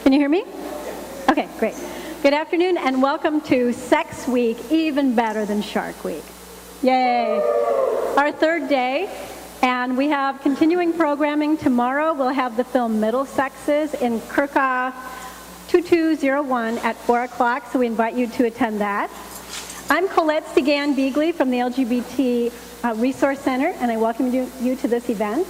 Can you hear me? Okay, great. Good afternoon and welcome to Sex Week, even better than Shark Week. Yay! Our third day, and we have continuing programming. Tomorrow we'll have the film Middle Sexes in Kirka 2201 at 4 o'clock, so we invite you to attend that. I'm Colette Segan-Beagley from the LGBT Resource Center, and I welcome you to this event.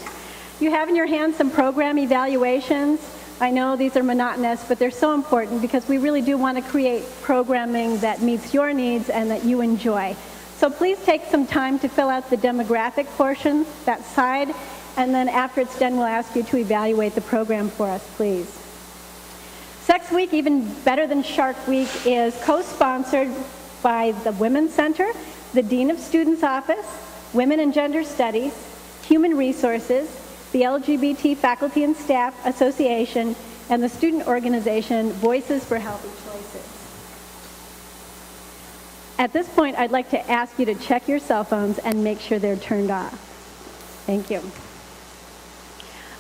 You have in your hands some program evaluations. I know these are monotonous, but they're so important because we really do want to create programming that meets your needs and that you enjoy. So please take some time to fill out the demographic portion, that side, and then after it's done, we'll ask you to evaluate the program for us, please. Sex Week, even better than Shark Week, is co-sponsored by the Women's Center, the Dean of Students Office, Women and Gender Studies, Human Resources, the LGBT Faculty and Staff Association, and the student organization Voices for Healthy Choices. At this point, I'd like to ask you to check your cell phones and make sure they're turned off. Thank you.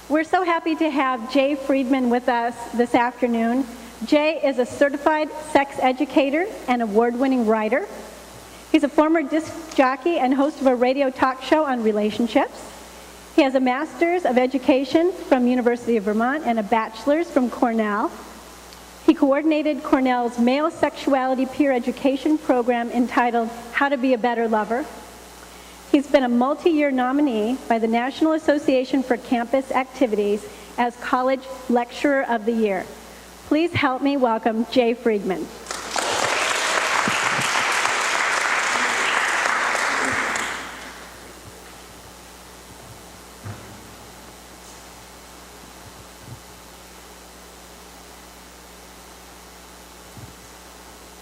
We're so happy to have Jay Friedman with us this afternoon. Jay is a certified sex educator and award-winning writer. He's a former disc jockey and host of a radio talk show on relationships. He has a Master's of Education from University of Vermont and a Bachelor's from Cornell. He coordinated Cornell's male sexuality peer education program entitled How to Be a Better Lover. He's been a multi-year nominee by the National Association for Campus Activities as College Lecturer of the Year. Please help me welcome Jay Friedman.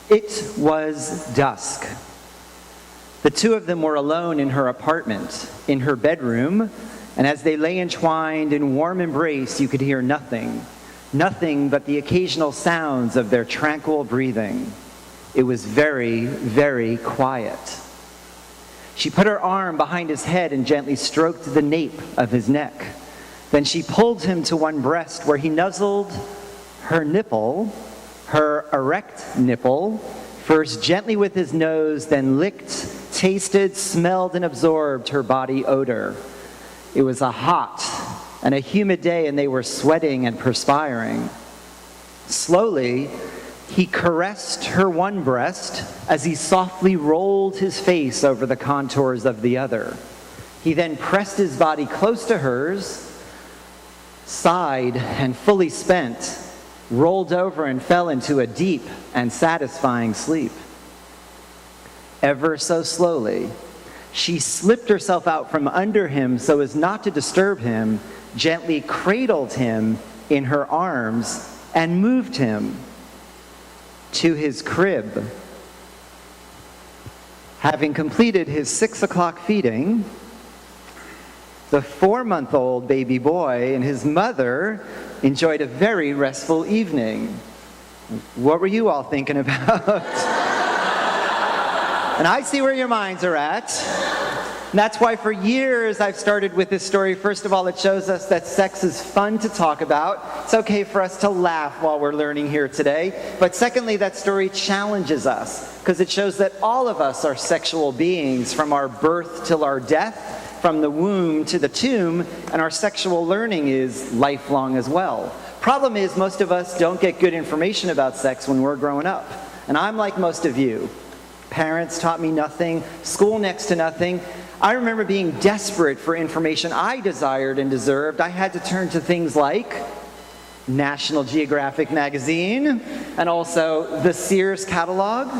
It was dusk. The two of them were alone in her apartment, in her bedroom, and as they lay entwined in warm embrace, you could hear nothing but the occasional sounds of their tranquil breathing. It was very, very quiet. She put her arm behind his head and gently stroked the nape of his neck. Then she pulled him to one breast where he nuzzled her nipple, her erect nipple, first gently with his nose, then licked, tasted, smelled, and absorbed her body odor. It was a hot and a humid day, and they were sweating and perspiring. Slowly, he caressed her one breast as he softly rolled his face over the contours of the other. He then pressed his body close to hers, sighed, and fully spent, rolled over and fell into a deep and satisfying sleep. Ever so slowly, she slipped herself out from under him so as not to disturb him, gently cradled him in her arms, and moved him to his crib. Having completed his 6 o'clock feeding, the 4-month-old baby boy and his mother enjoyed a very restful evening. What were you all thinking about? And I see where your minds are at. And that's why for years I've started with this story. First of all, it shows us that sex is fun to talk about. It's okay for us to laugh while we're learning here today. But secondly, that story challenges us because it shows that all of us are sexual beings from our birth till our death, from the womb to the tomb, and our sexual learning is lifelong as well. Problem is, most of us don't get good information about sex when we're growing up. And I'm like most of you. Parents taught me nothing, school next to nothing. I remember being desperate for information I desired and deserved. I had to turn to things like National Geographic magazine and also the Sears catalog.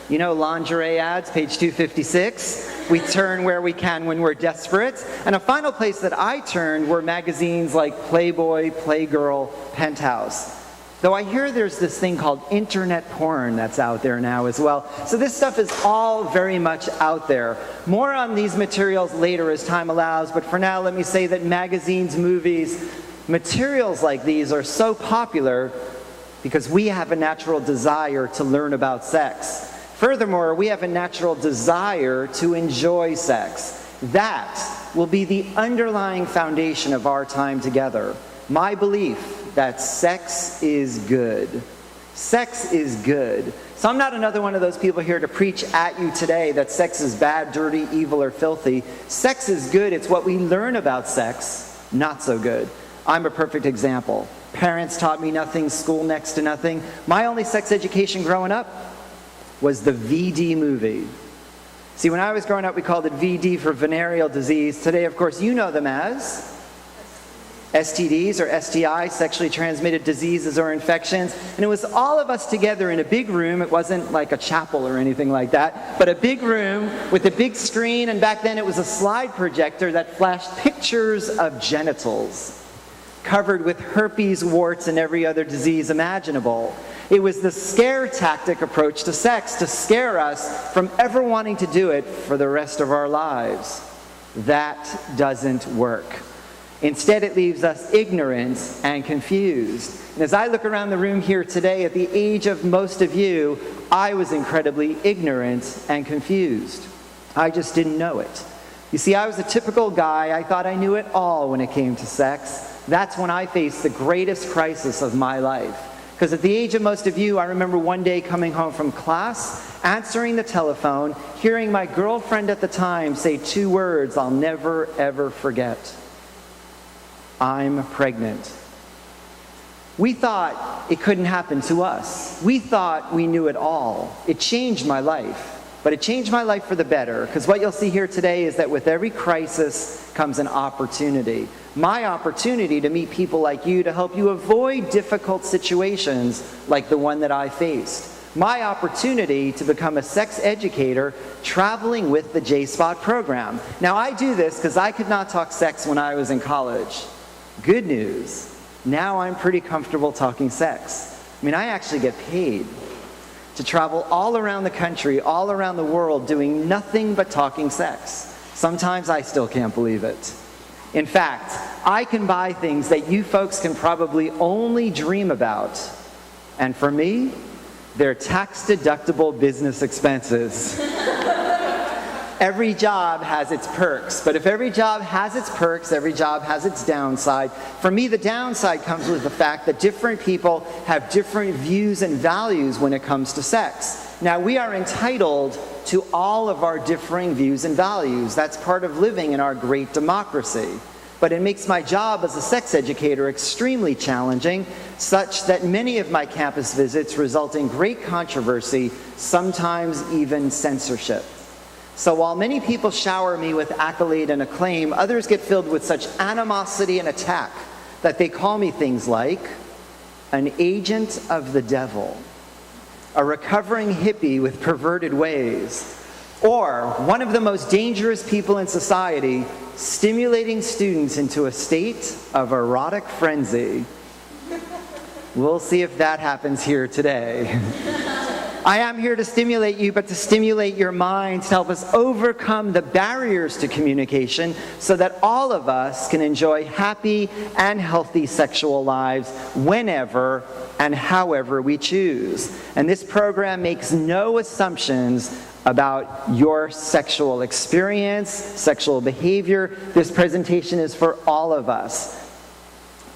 You know, lingerie ads, page 256. We turn where we can when we're desperate. And a final place that I turned were magazines like Playboy, Playgirl, Penthouse. Though I hear there's this thing called internet porn that's out there now as well. So this stuff is all very much out there. More on these materials later as time allows, but for now let me say that magazines, movies, materials like these are so popular because we have a natural desire to learn about sex. Furthermore, we have a natural desire to enjoy sex. That will be the underlying foundation of our time together. my belief that sex is good. Sex is good. So I'm not another one of those people here to preach at you today that sex is bad, dirty, evil, or filthy. Sex is good. It's what we learn about sex, not so good. I'm a perfect example. Parents taught me nothing, school next to nothing. My only sex education growing up was the VD movie. See, when I was growing up, we called it VD for venereal disease. Today, of course, you know them as STDs or STIs, sexually transmitted diseases or infections. And it was all of us together in a big room. It wasn't like a chapel or anything like that, but a big room with a big screen. And back then it was a slide projector that flashed pictures of genitals covered with herpes, warts, and every other disease imaginable. It was the scare tactic approach to sex, to scare us from ever wanting to do it for the rest of our lives. That doesn't work. Instead, it leaves us ignorant and confused. And as I look around the room here today, at the age of most of you, I was incredibly ignorant and confused. I just didn't know it. You see, I was a typical guy. I thought I knew it all when it came to sex. That's when I faced the greatest crisis of my life. Because at the age of most of you, I remember one day coming home from class, answering the telephone, hearing my girlfriend at the time say two words I'll never, ever forget. I'm pregnant. We thought it couldn't happen to us. We thought we knew it all. It changed my life. But it changed my life for the better, because what you'll see here today is that with every crisis comes an opportunity. My opportunity to meet people like you to help you avoid difficult situations like the one that I faced. My opportunity to become a sex educator traveling with the J-Spot program. Now I do this because I could not talk sex when I was in college. Good news, now I'm pretty comfortable talking sex. I mean, I actually get paid to travel all around the country, all around the world, doing nothing but talking sex. Sometimes I still can't believe it. In fact, I can buy things that you folks can probably only dream about. And for me, they're tax-deductible business expenses. Every job has its perks, but if every job has its perks, every job has its downside. For me, the downside comes with the fact that different people have different views and values when it comes to sex. Now, we are entitled to all of our differing views and values. That's part of living in our great democracy. But it makes my job as a sex educator extremely challenging, such that many of my campus visits result in great controversy, sometimes even censorship. So while many people shower me with accolade and acclaim, others get filled with such animosity and attack that they call me things like an agent of the devil, a recovering hippie with perverted ways, or one of the most dangerous people in society, stimulating students into a state of erotic frenzy. We'll see if that happens here today. I am here to stimulate you, but to stimulate your minds, to help us overcome the barriers to communication so that all of us can enjoy happy and healthy sexual lives whenever and however we choose. And this program makes no assumptions about your sexual experience, sexual behavior. This presentation is for all of us.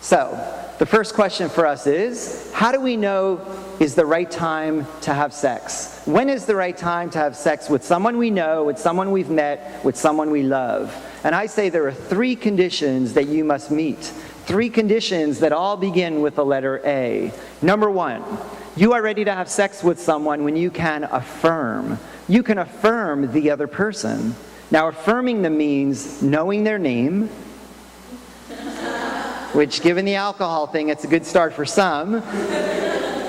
So, the first question for us is, how do we know is the right time to have sex? When is the right time to have sex with someone we know, with someone we've met, with someone we love? And I say there are 3 conditions that you must meet. 3 conditions that all begin with the letter A. Number 1, you are ready to have sex with someone when you can affirm. You can affirm the other person. Now, affirming them means knowing their name, which, given the alcohol thing, it's a good start for some,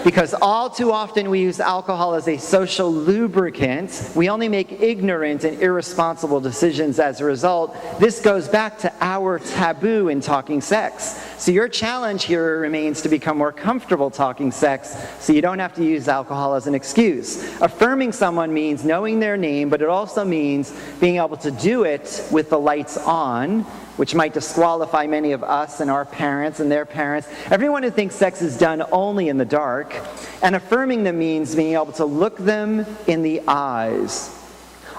because all too often we use alcohol as a social lubricant. We only make ignorant and irresponsible decisions as a result. This goes back to our taboo in talking sex. So your challenge here remains to become more comfortable talking sex so you don't have to use alcohol as an excuse. Affirming someone means knowing their name, but it also means being able to do it with the lights on, which might disqualify many of us and our parents and their parents. Everyone who thinks sex is done only in the dark. And affirming them means being able to look them in the eyes.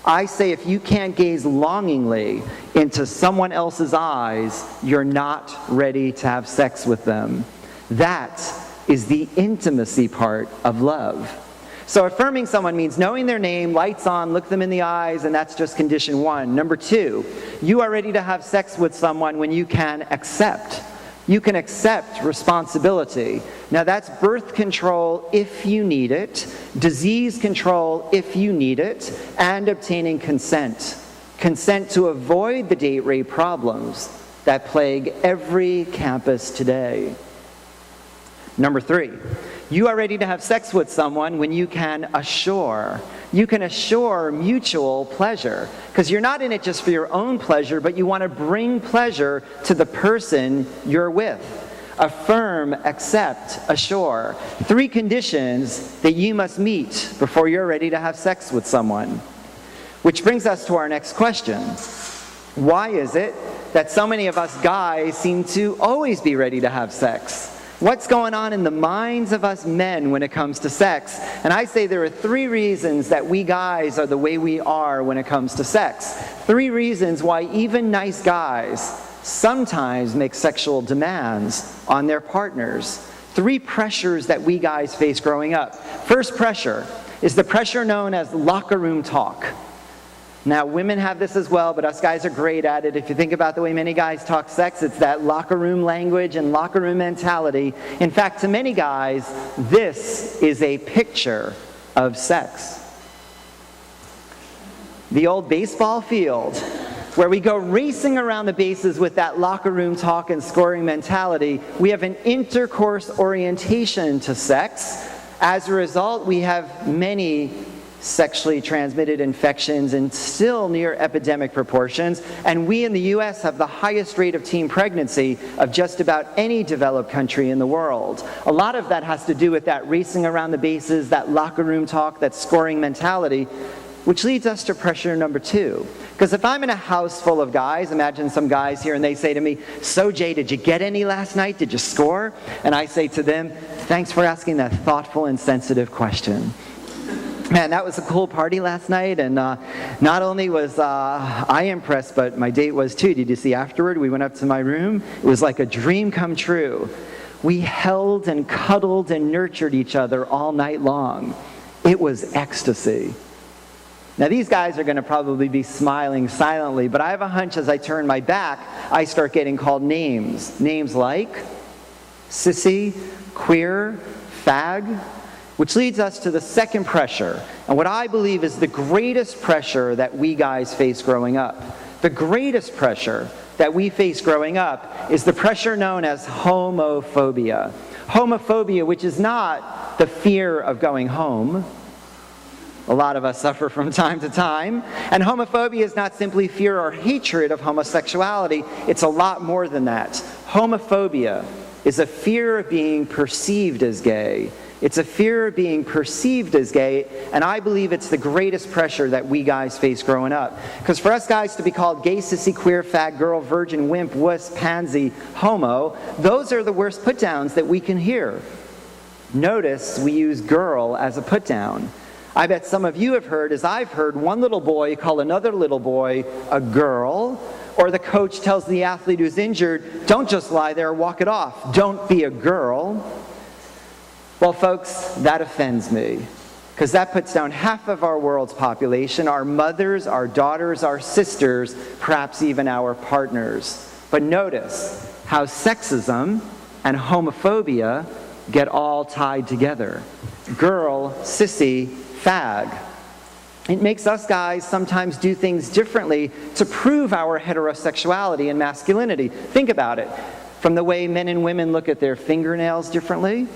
I say if you can't gaze longingly into someone else's eyes, you're not ready to have sex with them. That is the intimacy part of love. So affirming someone means knowing their name, lights on, look them in the eyes, and that's just condition one. Number two, you are ready to have sex with someone when you can accept. You can accept responsibility. Now that's birth control if you need it, disease control if you need it, and obtaining consent. Consent to avoid the date rape problems that plague every campus today. Number three, you are ready to have sex with someone when you can assure. You can assure mutual pleasure. Because you're not in it just for your own pleasure, but you want to bring pleasure to the person you're with. Affirm, accept, assure. 3 conditions that you must meet before you're ready to have sex with someone. Which brings us to our next question. Why is it that so many of us guys seem to always be ready to have sex? What's going on in the minds of us men when it comes to sex? And I say there are 3 reasons that we guys are the way we are when it comes to sex. 3 reasons why even nice guys sometimes make sexual demands on their partners. 3 pressures that we guys face growing up. First pressure is the pressure known as locker room talk. Now, women have this as well, but us guys are great at it. If you think about the way many guys talk sex, it's that locker room language and locker room mentality. In fact, to many guys, this is a picture of sex. The old baseball field, where we go racing around the bases with that locker room talk and scoring mentality, we have an intercourse orientation to sex. As a result, we have many sexually transmitted infections in still near epidemic proportions, and we in the U.S. have the highest rate of teen pregnancy of just about any developed country in the world. A lot of that has to do with that racing around the bases, that locker room talk, that scoring mentality, which leads us to pressure number 2. Because if I'm in a house full of guys, imagine some guys here and they say to me, "So Jay, did you get any last night? Did you score?" And I say to them, "Thanks for asking that thoughtful and sensitive question." Man, that was a cool party last night, and not only was I impressed, but my date was too. Did you see afterward? We went up to my room. It was like a dream come true. We held and cuddled and nurtured each other all night long. It was ecstasy. Now, these guys are going to probably be smiling silently, but I have a hunch as I turn my back, I start getting called names. Names like sissy, queer, fag. Which leads us to the second pressure, and what I believe is the greatest pressure that we guys face growing up. The greatest pressure that we face growing up is the pressure known as homophobia. Homophobia, which is not the fear of going home. A lot of us suffer from time to time. And homophobia is not simply fear or hatred of homosexuality. It's a lot more than that. Homophobia is a fear of being perceived as gay. It's a fear of being perceived as gay, and I believe it's the greatest pressure that we guys face growing up. Because for us guys to be called gay, sissy, queer, fag, girl, virgin, wimp, wuss, pansy, homo, those are the worst put-downs that we can hear. Notice we use girl as a put-down. I bet some of you have heard, as I've heard, one little boy call another little boy a girl, or the coach tells the athlete who's injured, "Don't just lie there, walk it off. Don't be a girl." Well, folks, that offends me, because that puts down half of our world's population, our mothers, our daughters, our sisters, perhaps even our partners. But notice how sexism and homophobia get all tied together. Girl, sissy, fag. It makes us guys sometimes do things differently to prove our heterosexuality and masculinity. Think about it. From the way men and women look at their fingernails differently,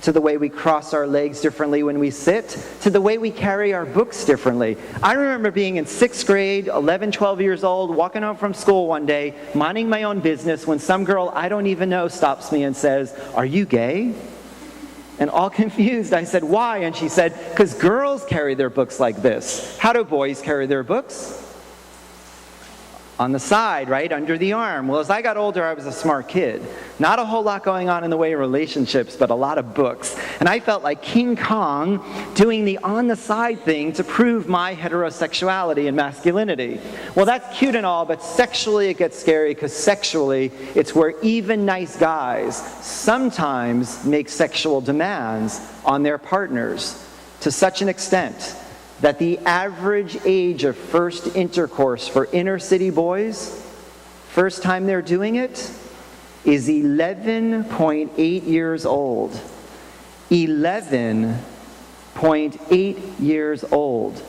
to the way we cross our legs differently when we sit, to the way we carry our books differently. I remember being in 6th grade, 11, 12 years old, walking home from school one day, minding my own business, when some girl I don't even know stops me and says, "Are you gay?" And all confused, I said, "Why?" And she said, "Because girls carry their books like this." How do boys carry their books? On the side, right? Under the arm. Well, as I got older, I was a smart kid. Not a whole lot going on in the way of relationships, but a lot of books. And I felt like King Kong doing the on-the-side thing to prove my heterosexuality and masculinity. Well, that's cute and all, but sexually it gets scary, because sexually it's where even nice guys sometimes make sexual demands on their partners to such an extent that the average age of first intercourse for inner city boys, first time they're doing it, is 11.8 years old. 11.8 years old.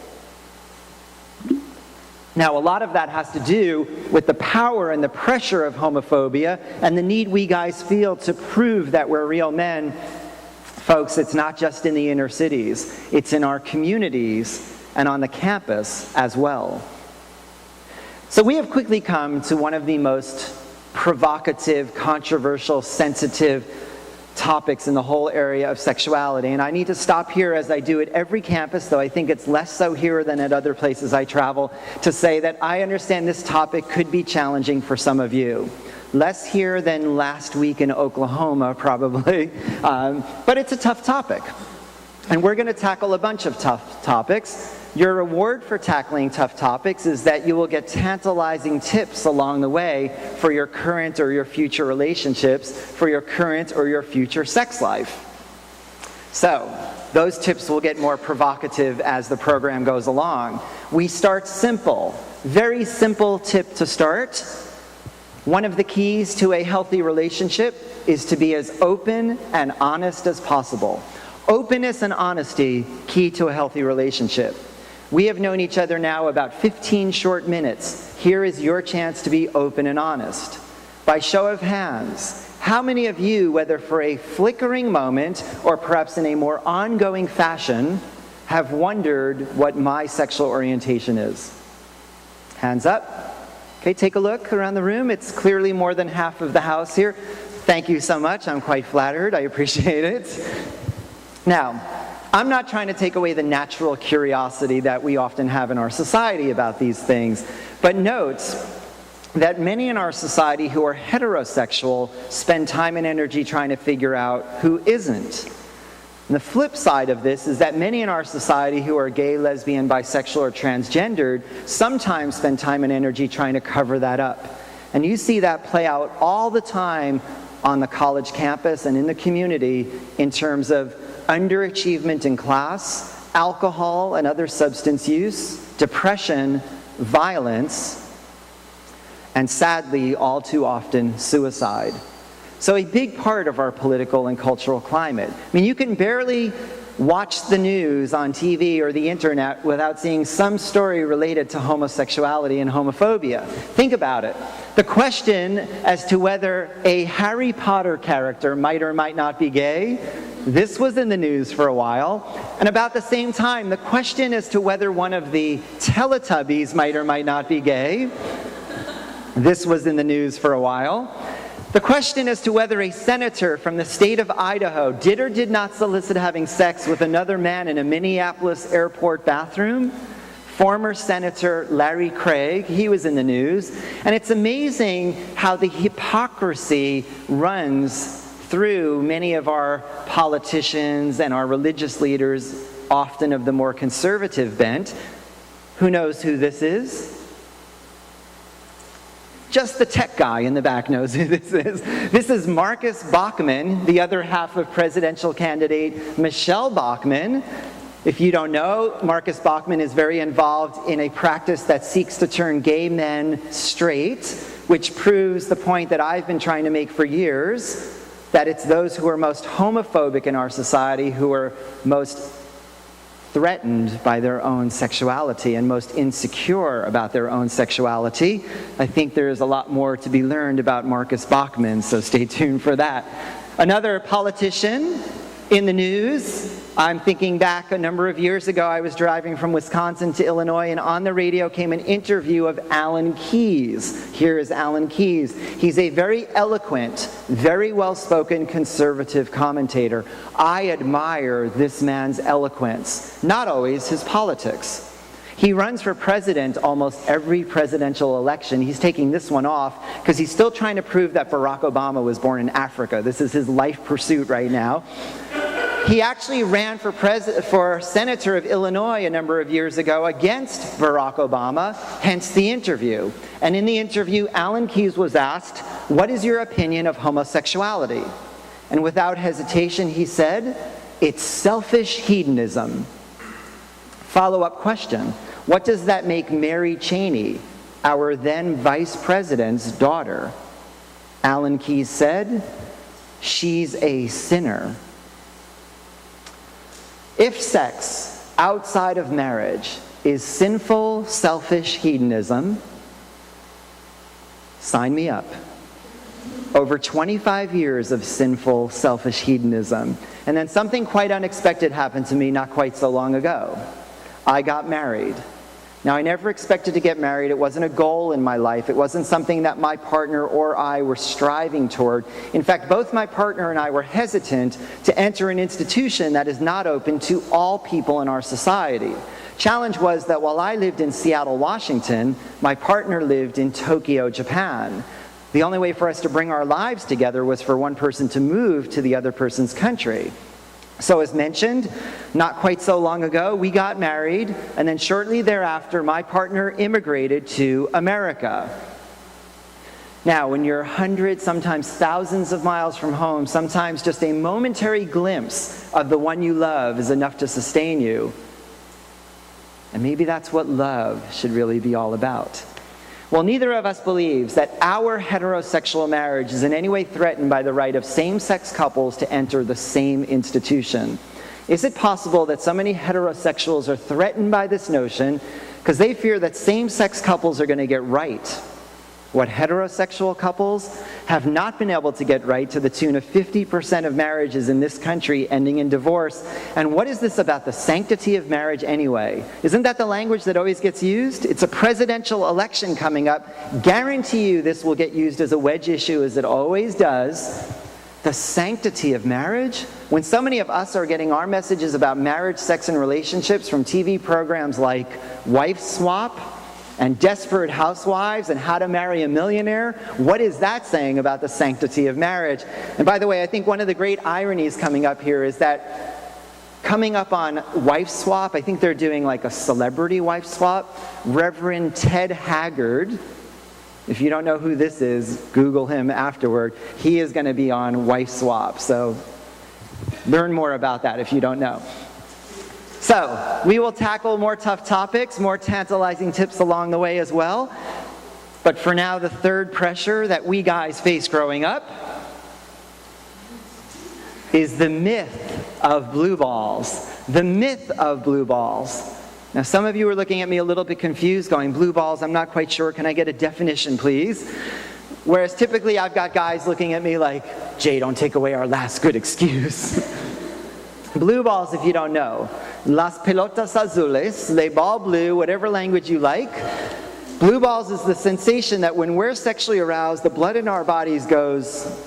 Now, a lot of that has to do with the power and the pressure of homophobia and the need we guys feel to prove that we're real men. Folks, it's not just in the inner cities. It's in our communities and on the campus as well. So we have quickly come to one of the most provocative, controversial, sensitive topics in the whole area of sexuality. And I need to stop here, as I do at every campus, though I think it's less so here than at other places I travel, to say that I understand this topic could be challenging for some of you. Less here than last week in Oklahoma, probably. But it's a tough topic. And we're going to tackle a bunch of tough topics. Your reward for tackling tough topics is that you will get tantalizing tips along the way for your current or your future relationships, for your current or your future sex life. So, those tips will get more provocative as the program goes along. We start simple. Very simple tip to start. One of the keys to a healthy relationship is to be as open and honest as possible. Openness and honesty, key to a healthy relationship. We have known each other now about 15 short minutes. Here is your chance to be open and honest. By show of hands, how many of you, whether for a flickering moment or perhaps in a more ongoing fashion, have wondered what my sexual orientation is? Hands up. Okay, take a look around the room. It's clearly more than half of the house here. Thank you so much. I'm quite flattered. I appreciate it. Now, I'm not trying to take away the natural curiosity that we often have in our society about these things, but note that many in our society who are heterosexual spend time and energy trying to figure out who isn't. And the flip side of this is that many in our society who are gay, lesbian, bisexual, or transgendered sometimes spend time and energy trying to cover that up. And you see that play out all the time on the college campus and in the community in terms of underachievement in class, alcohol and other substance use, depression, violence, and sadly, all too often, suicide. So a big part of our political and cultural climate. I mean, you can barely watch the news on TV or the internet without seeing some story related to homosexuality and homophobia. Think about it. The question as to whether a Harry Potter character might or might not be gay, this was in the news for a while. And about the same time, the question as to whether one of the Teletubbies might or might not be gay, this was in the news for a while. The question as to whether a senator from the state of Idaho did or did not solicit having sex with another man in a Minneapolis airport bathroom. Former Senator Larry Craig, he was in the news. And it's amazing how the hypocrisy runs through many of our politicians and our religious leaders, often of the more conservative bent. Who knows who this is? Just the tech guy in the back knows who this is. This is Marcus Bachmann, the other half of presidential candidate Michelle Bachmann. If you don't know, Marcus Bachmann is very involved in a practice that seeks to turn gay men straight, which proves the point that I've been trying to make for years, that it's those who are most homophobic in our society who are most threatened by their own sexuality and most insecure about their own sexuality. I think there's a lot more to be learned about Marcus Bachmann, so stay tuned for that. Another politician in the news, I'm thinking back a number of years ago, I was driving from Wisconsin to Illinois, and on the radio came an interview of Alan Keyes. Here is Alan Keyes. He's a very eloquent, very well-spoken conservative commentator. I admire this man's eloquence, not always his politics. He runs for president almost every presidential election. He's taking this one off because he's still trying to prove that Barack Obama was born in Africa. This is his life pursuit right now. He actually ran for senator of Illinois a number of years ago against Barack Obama, hence the interview. And in the interview, Alan Keyes was asked, "What is your opinion of homosexuality?" And without hesitation, he said, "It's selfish hedonism." Follow-up question, what does that make Mary Cheney, our then vice president's daughter? Alan Keyes said, "She's a sinner." If sex outside of marriage is sinful, selfish hedonism, sign me up. Over 25 years of sinful, selfish hedonism. And then something quite unexpected happened to me not quite so long ago. I got married. Now, I never expected to get married. It wasn't a goal in my life. It wasn't something that my partner or I were striving toward. In fact, both my partner and I were hesitant to enter an institution that is not open to all people in our society. Challenge was that while I lived in Seattle, Washington, my partner lived in Tokyo, Japan. The only way for us to bring our lives together was for one person to move to the other person's country. So as mentioned, not quite so long ago, we got married, and then shortly thereafter, my partner immigrated to America. Now, when you're hundreds, sometimes thousands of miles from home, sometimes just a momentary glimpse of the one you love is enough to sustain you. And maybe that's what love should really be all about. Well, neither of us believes that our heterosexual marriage is in any way threatened by the right of same-sex couples to enter the same institution. Is it possible that so many heterosexuals are threatened by this notion because they fear that same-sex couples are going to get right what heterosexual couples have not been able to get right, to the tune of 50% of marriages in this country ending in divorce? And what is this about the sanctity of marriage anyway? Isn't that the language that always gets used? It's a presidential election coming up. Guarantee you this will get used as a wedge issue, as it always does. The sanctity of marriage? When so many of us are getting our messages about marriage, sex, and relationships from TV programs like Wife Swap and Desperate Housewives and How to Marry a Millionaire, what is that saying about the sanctity of marriage? And by the way, I think one of the great ironies coming up here is that coming up on Wife Swap, I think they're doing like a celebrity wife swap. Reverend Ted Haggard, if you don't know who this is, Google him afterward. He is going to be on Wife Swap, so learn more about that if you don't know. So, we will tackle more tough topics, more tantalizing tips along the way as well. But for now, the third pressure that we guys face growing up is the myth of blue balls. The myth of blue balls. Now, some of you are looking at me a little bit confused, going, blue balls, I'm not quite sure. Can I get a definition, please? Whereas typically I've got guys looking at me like, Jay, don't take away our last good excuse. Blue balls, if you don't know, las pelotas azules, le ball blue, whatever language you like. Blue balls is the sensation that when we're sexually aroused, the blood in our bodies goes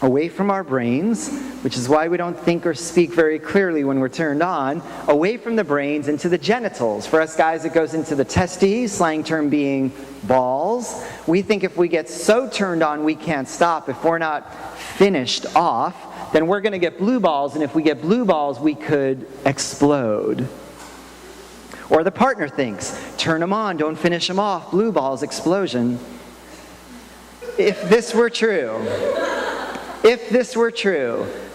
away from our brains, which is why we don't think or speak very clearly when we're turned on, away from the brains into the genitals. For us guys, it goes into the testes, slang term being balls. We think if we get so turned on we can't stop, if we're not finished off, then we're going to get blue balls, and if we get blue balls, we could explode. Or the partner thinks, turn them on, don't finish them off, blue balls, explosion. If this were true,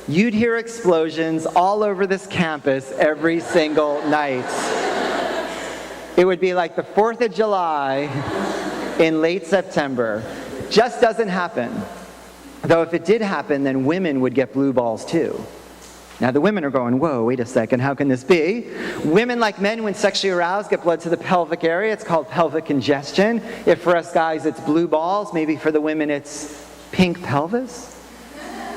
you'd hear explosions all over this campus every single night. It would be like the 4th of July in late September. Just doesn't happen. Though if it did happen, then women would get blue balls too. Now the women are going, whoa, wait a second, how can this be? Women, like men, when sexually aroused, get blood to the pelvic area. It's called pelvic congestion. If for us guys it's blue balls, maybe for the women it's pink pelvis?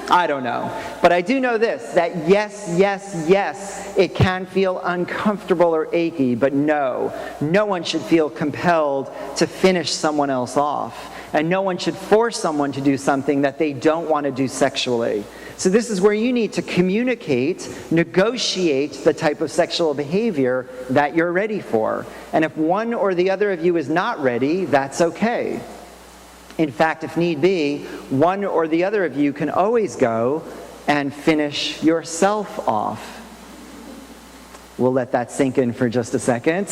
I don't know. But I do know this, that yes, it can feel uncomfortable or achy, but no one should feel compelled to finish someone else off. And no one should force someone to do something that they don't want to do sexually. So this is where you need to communicate, negotiate the type of sexual behavior that you're ready for. And if one or the other of you is not ready, that's okay. In fact, if need be, one or the other of you can always go and finish yourself off. We'll let that sink in for just a second.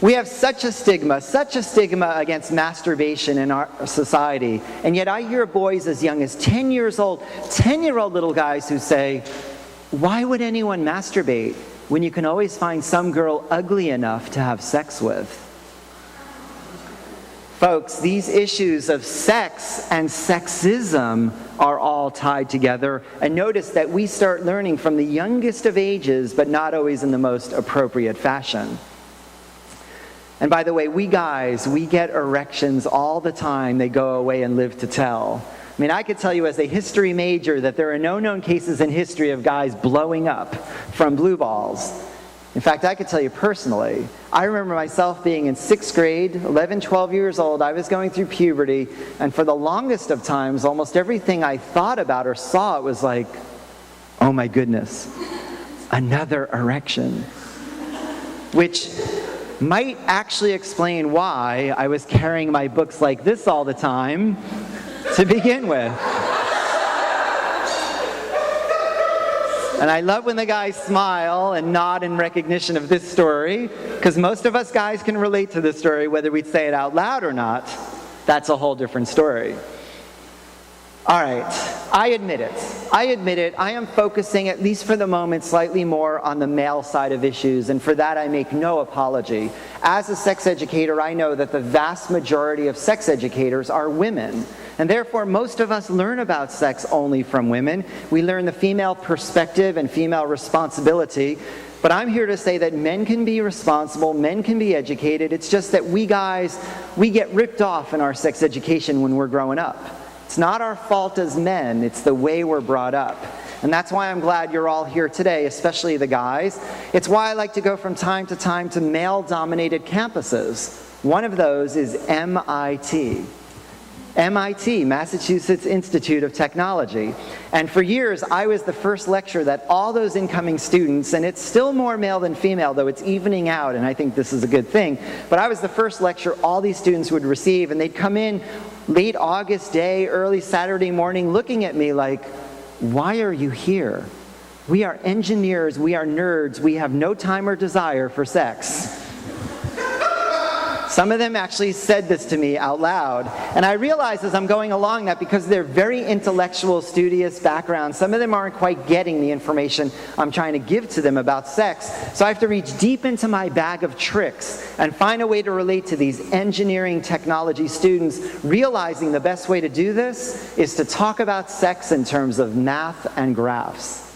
We have such a stigma against masturbation in our society. And yet I hear boys as young as 10 years old, 10-year-old little guys who say, why would anyone masturbate when you can always find some girl ugly enough to have sex with? Folks, these issues of sex and sexism are all tied together. And notice that we start learning from the youngest of ages, but not always in the most appropriate fashion. And by the way, we guys, we get erections all the time. They go away and live to tell. I mean, I could tell you as a history major that there are no known cases in history of guys blowing up from blue balls. In fact, I could tell you personally, I remember myself being in 6th grade, 11, 12 years old. I was going through puberty, and for the longest of times, almost everything I thought about or saw, it was like, oh my goodness, another erection. Which might actually explain why I was carrying my books like this all the time to begin with. And I love when the guys smile and nod in recognition of this story, because most of us guys can relate to this story, whether we say it out loud or not. That's a whole different story. All right, I admit it. I am focusing, at least for the moment, slightly more on the male side of issues, and for that I make no apology. As a sex educator, I know that the vast majority of sex educators are women. And therefore, most of us learn about sex only from women. We learn the female perspective and female responsibility. But I'm here to say that men can be responsible, men can be educated. It's just that we guys, we get ripped off in our sex education when we're growing up. It's not our fault as men, it's the way we're brought up. And that's why I'm glad you're all here today, especially the guys. It's why I like to go from time to time to male-dominated campuses. One of those is MIT. MIT, Massachusetts Institute of Technology. And for years, I was the first lecturer that all those incoming students, and it's still more male than female, though it's evening out, and I think this is a good thing, but I was the first lecture all these students would receive, and they'd come in late August day, early Saturday morning, looking at me like, why are you here? We are engineers, we are nerds, we have no time or desire for sex. Some of them actually said this to me out loud. And I realized as I'm going along that because they're very intellectual, studious backgrounds, some of them aren't quite getting the information I'm trying to give to them about sex. So I have to reach deep into my bag of tricks and find a way to relate to these engineering technology students, realizing the best way to do this is to talk about sex in terms of math and graphs.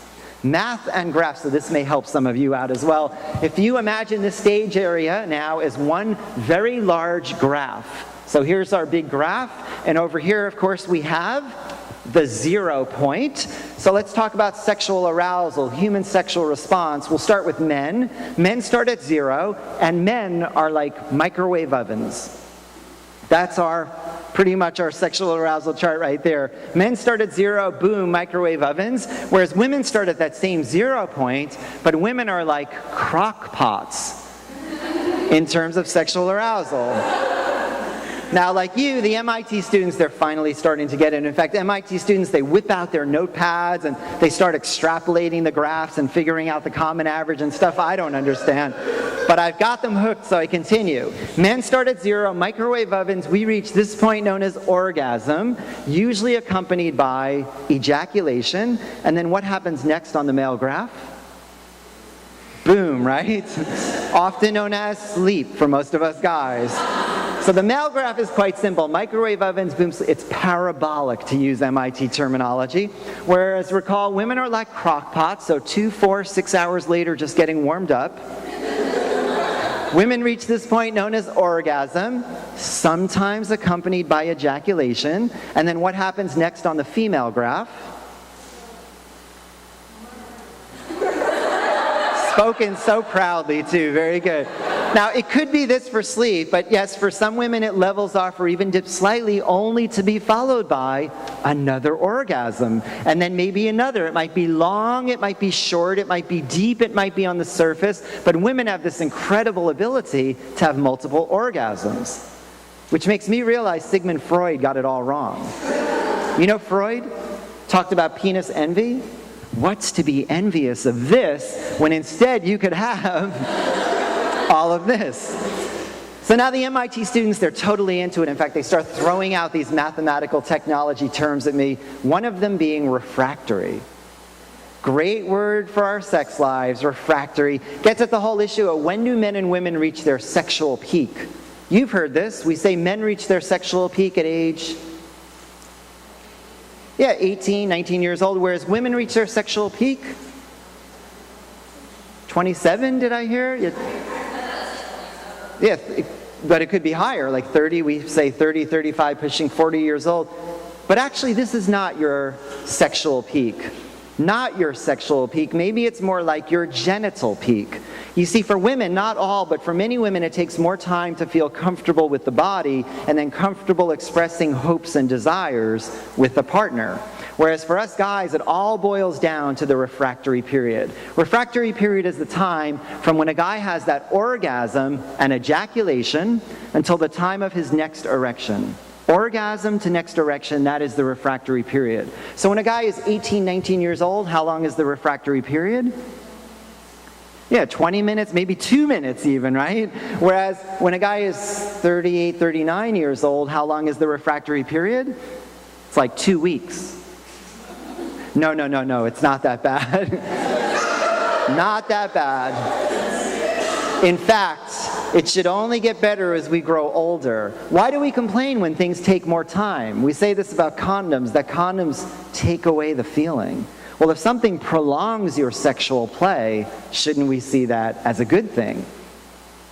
Math and graphs, so this may help some of you out as well. If you imagine this stage area now as one very large graph. So here's our big graph, and over here, of course, we have the 0 point. So let's talk about sexual arousal, human sexual response. We'll start with men. Men start at 0, and men are like microwave ovens. That's pretty much our sexual arousal chart right there. Men start at 0, boom, microwave ovens, whereas women start at that same 0 point, but women are like crock pots in terms of sexual arousal. Now, like you, the MIT students, they're finally starting to get it. In fact, MIT students, they whip out their notepads and they start extrapolating the graphs and figuring out the common average and stuff I don't understand. But I've got them hooked, so I continue. Men start at 0, microwave ovens, we reach this point known as orgasm, usually accompanied by ejaculation. And then what happens next on the male graph? Boom, right? Often known as sleep for most of us guys. So the male graph is quite simple. Microwave ovens, boom, it's parabolic to use MIT terminology. Whereas recall, women are like crock pots, so 2, 4, 6 hours later just getting warmed up. Women reach this point known as orgasm, sometimes accompanied by ejaculation. And then what happens next on the female graph? Spoken so proudly too, very good. Now it could be this for sleep, but yes, for some women it levels off or even dips slightly only to be followed by another orgasm. And then maybe another. It might be long, it might be short, it might be deep, it might be on the surface, but women have this incredible ability to have multiple orgasms. Which makes me realize Sigmund Freud got it all wrong. You know Freud? talked about penis envy. What's to be envious of this when instead you could have all of this? So now the MIT students, they're totally into it. In fact, they start throwing out these mathematical technology terms at me, one of them being refractory. Great word for our sex lives, refractory. Gets at the whole issue of when do men and women reach their sexual peak? You've heard this. We say men reach their sexual peak at age 18, 19 years old, whereas women reach their sexual peak 27, did I hear? Yeah, but it could be higher, like 30, we say 30, 35, pushing 40 years old. But actually, this is not your sexual peak. Not your sexual peak. Maybe it's more like your genital peak. You see, for women, not all, but for many women, it takes more time to feel comfortable with the body and then comfortable expressing hopes and desires with the partner. Whereas for us guys, it all boils down to the refractory period. Refractory period is the time from when a guy has that orgasm and ejaculation until the time of his next erection. Orgasm to next erection, that is the refractory period. So when a guy is 18, 19 years old, how long is the refractory period? 20 minutes, maybe 2 minutes even, right? Whereas when a guy is 38, 39 years old, how long is the refractory period? It's like 2 weeks. No, it's not that bad. Not that bad. In fact, it should only get better as we grow older. Why do we complain when things take more time? We say this about condoms, that condoms take away the feeling. Well, if something prolongs your sexual play, shouldn't we see that as a good thing?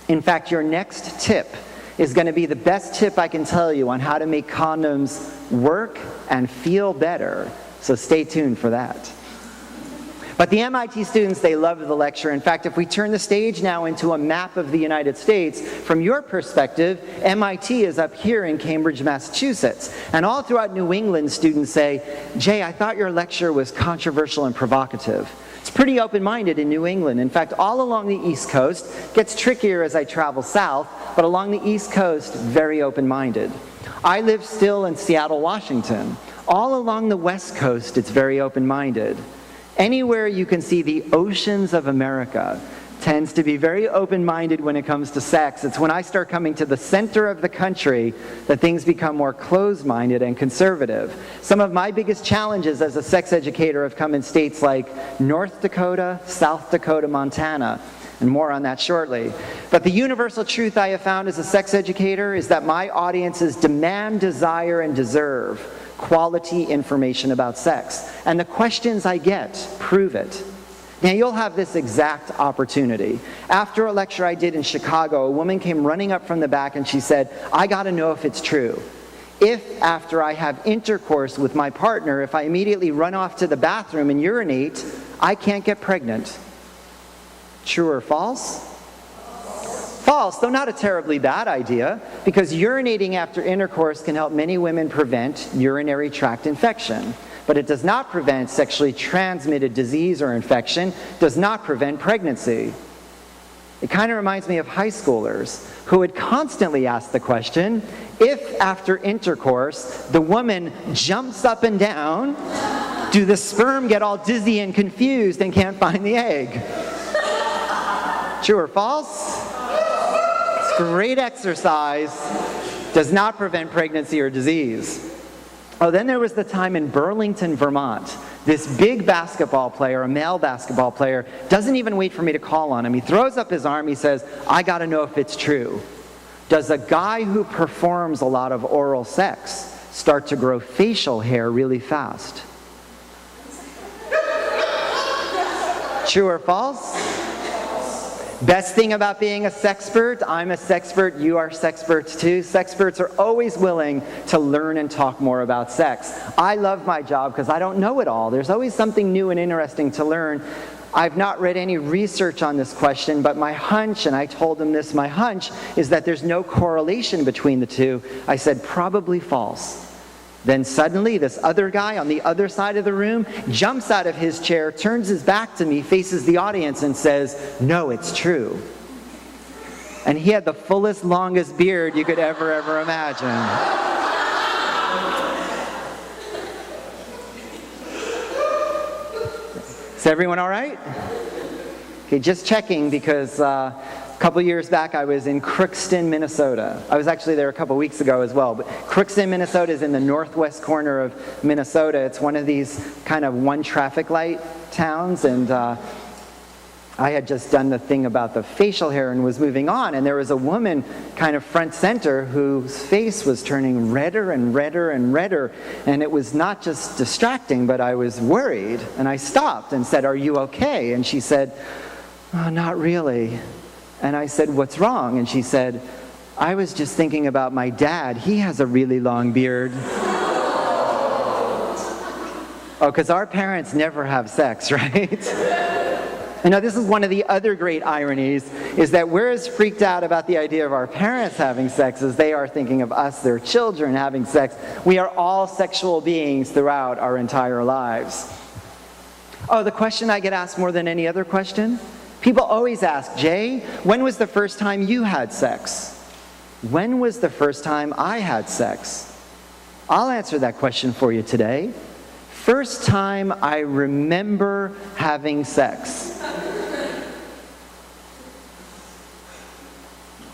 In fact, your next tip is going to be the best tip I can tell you on how to make condoms work and feel better. So stay tuned for that. But the MIT students, they loved the lecture. In fact, if we turn the stage now into a map of the United States, from your perspective, MIT is up here in Cambridge, Massachusetts. And all throughout New England, students say, Jay, I thought your lecture was controversial and provocative. It's pretty open-minded in New England. In fact, all along the East Coast, gets trickier as I travel south, but along the East Coast, very open-minded. I live still in Seattle, Washington. All along the West Coast, it's very open-minded. Anywhere you can see the oceans of America tends to be very open-minded when it comes to sex. It's when I start coming to the center of the country that things become more closed-minded and conservative. Some of my biggest challenges as a sex educator have come in states like North Dakota, South Dakota, Montana, and more on that shortly. But the universal truth I have found as a sex educator is that my audiences demand, desire, and deserve quality information about sex. And the questions I get prove it. Now, you'll have this exact opportunity. After a lecture I did in Chicago, a woman came running up from the back and she said, I gotta know if it's true. If after I have intercourse with my partner, if I immediately run off to the bathroom and urinate, I can't get pregnant. True or false? False, though not a terribly bad idea, because urinating after intercourse can help many women prevent urinary tract infection. But it does not prevent sexually transmitted disease or infection, does not prevent pregnancy. It kind of reminds me of high schoolers who would constantly ask the question, if after intercourse the woman jumps up and down, do the sperm get all dizzy and confused and can't find the egg? True or false? It's great exercise, does not prevent pregnancy or disease. Oh, then there was the time in Burlington, Vermont. This big basketball player, a male basketball player, doesn't even wait for me to call on him. He throws up his arm, he says, I gotta know if it's true. Does a guy who performs a lot of oral sex start to grow facial hair really fast? True or false? Best thing about being a sexpert, I'm a sexpert, you are sexperts too. Sexperts are always willing to learn and talk more about sex. I love my job because I don't know it all. There's always something new and interesting to learn. I've not read any research on this question, but my hunch, and I told them this, my hunch is that there's no correlation between the two. I said, probably false. Then suddenly, this other guy on the other side of the room jumps out of his chair, turns his back to me, faces the audience, and says, no, it's true. And he had the fullest, longest beard you could ever imagine. Is everyone all right? Okay, just checking because a couple years back I was in Crookston, Minnesota. I was actually there a couple weeks ago as well. But Crookston, Minnesota is in the northwest corner of Minnesota. It's one of these kind of one traffic light towns, and I had just done the thing about the facial hair and was moving on, and there was a woman kind of front center whose face was turning redder and redder and redder, and it was not just distracting, but I was worried, and I stopped and said, "Are you okay?" And she said, "Oh, not really." And I said, "What's wrong?" And she said, "I was just thinking about my dad. He has a really long beard." Oh, because our parents never have sex, right? And now this is one of the other great ironies, is that we're as freaked out about the idea of our parents having sex as they are thinking of us, their children, having sex. We are all sexual beings throughout our entire lives. Oh, the question I get asked more than any other question? People always ask, "Jay, when was the first time you had sex?" When was the first time I had sex? I'll answer that question for you today. First time I remember having sex.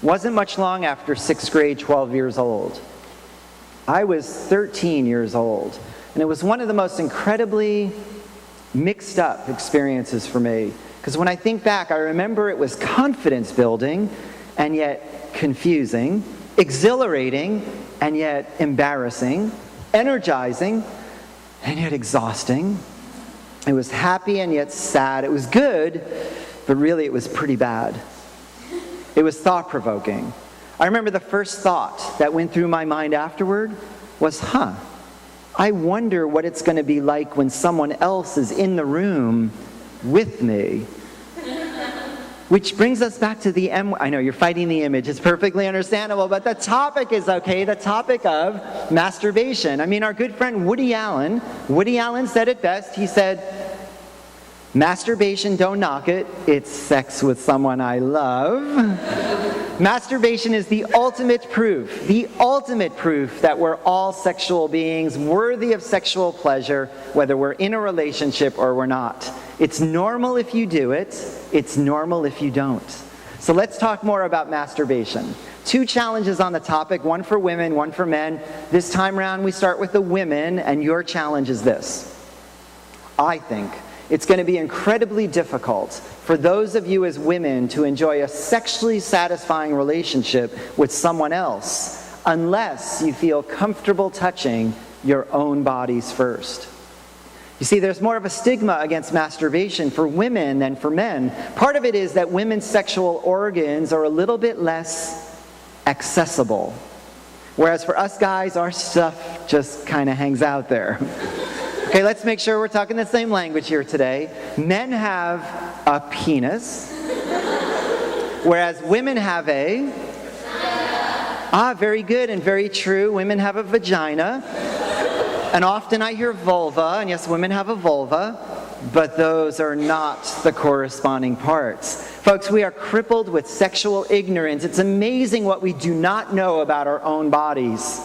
Wasn't much long after 6th grade, 12 years old. I was 13 years old, and it was one of the most incredibly mixed up experiences for me. Because when I think back, I remember it was confidence building, and yet confusing, exhilarating, and yet embarrassing, energizing, and yet exhausting. It was happy and yet sad. It was good, but really it was pretty bad. It was thought-provoking. I remember the first thought that went through my mind afterward was, I wonder what it's going to be like when someone else is in the room with me. Which brings us back to the I know you're fighting the image. It's perfectly understandable, but the topic is okay. The topic of masturbation. I mean, our good friend Woody Allen said it best. He said, "Masturbation, don't knock it. It's sex with someone I love." Masturbation is the ultimate proof that we're all sexual beings worthy of sexual pleasure, whether we're in a relationship or we're not. It's normal if you do it. It's normal if you don't. So let's talk more about masturbation. 2 challenges on the topic, one for women, one for men. This time around we start with the women, and your challenge is this. I think it's going to be incredibly difficult for those of you as women to enjoy a sexually satisfying relationship with someone else unless you feel comfortable touching your own bodies first. You see, there's more of a stigma against masturbation for women than for men. Part of it is that women's sexual organs are a little bit less accessible, whereas for us guys, our stuff just kind of hangs out there. Okay, let's make sure we're talking the same language here today. Men have a penis, whereas women have a... very good and very true. Women have a vagina. And often I hear vulva, and yes, women have a vulva, but those are not the corresponding parts. Folks, we are crippled with sexual ignorance. It's amazing what we do not know about our own bodies.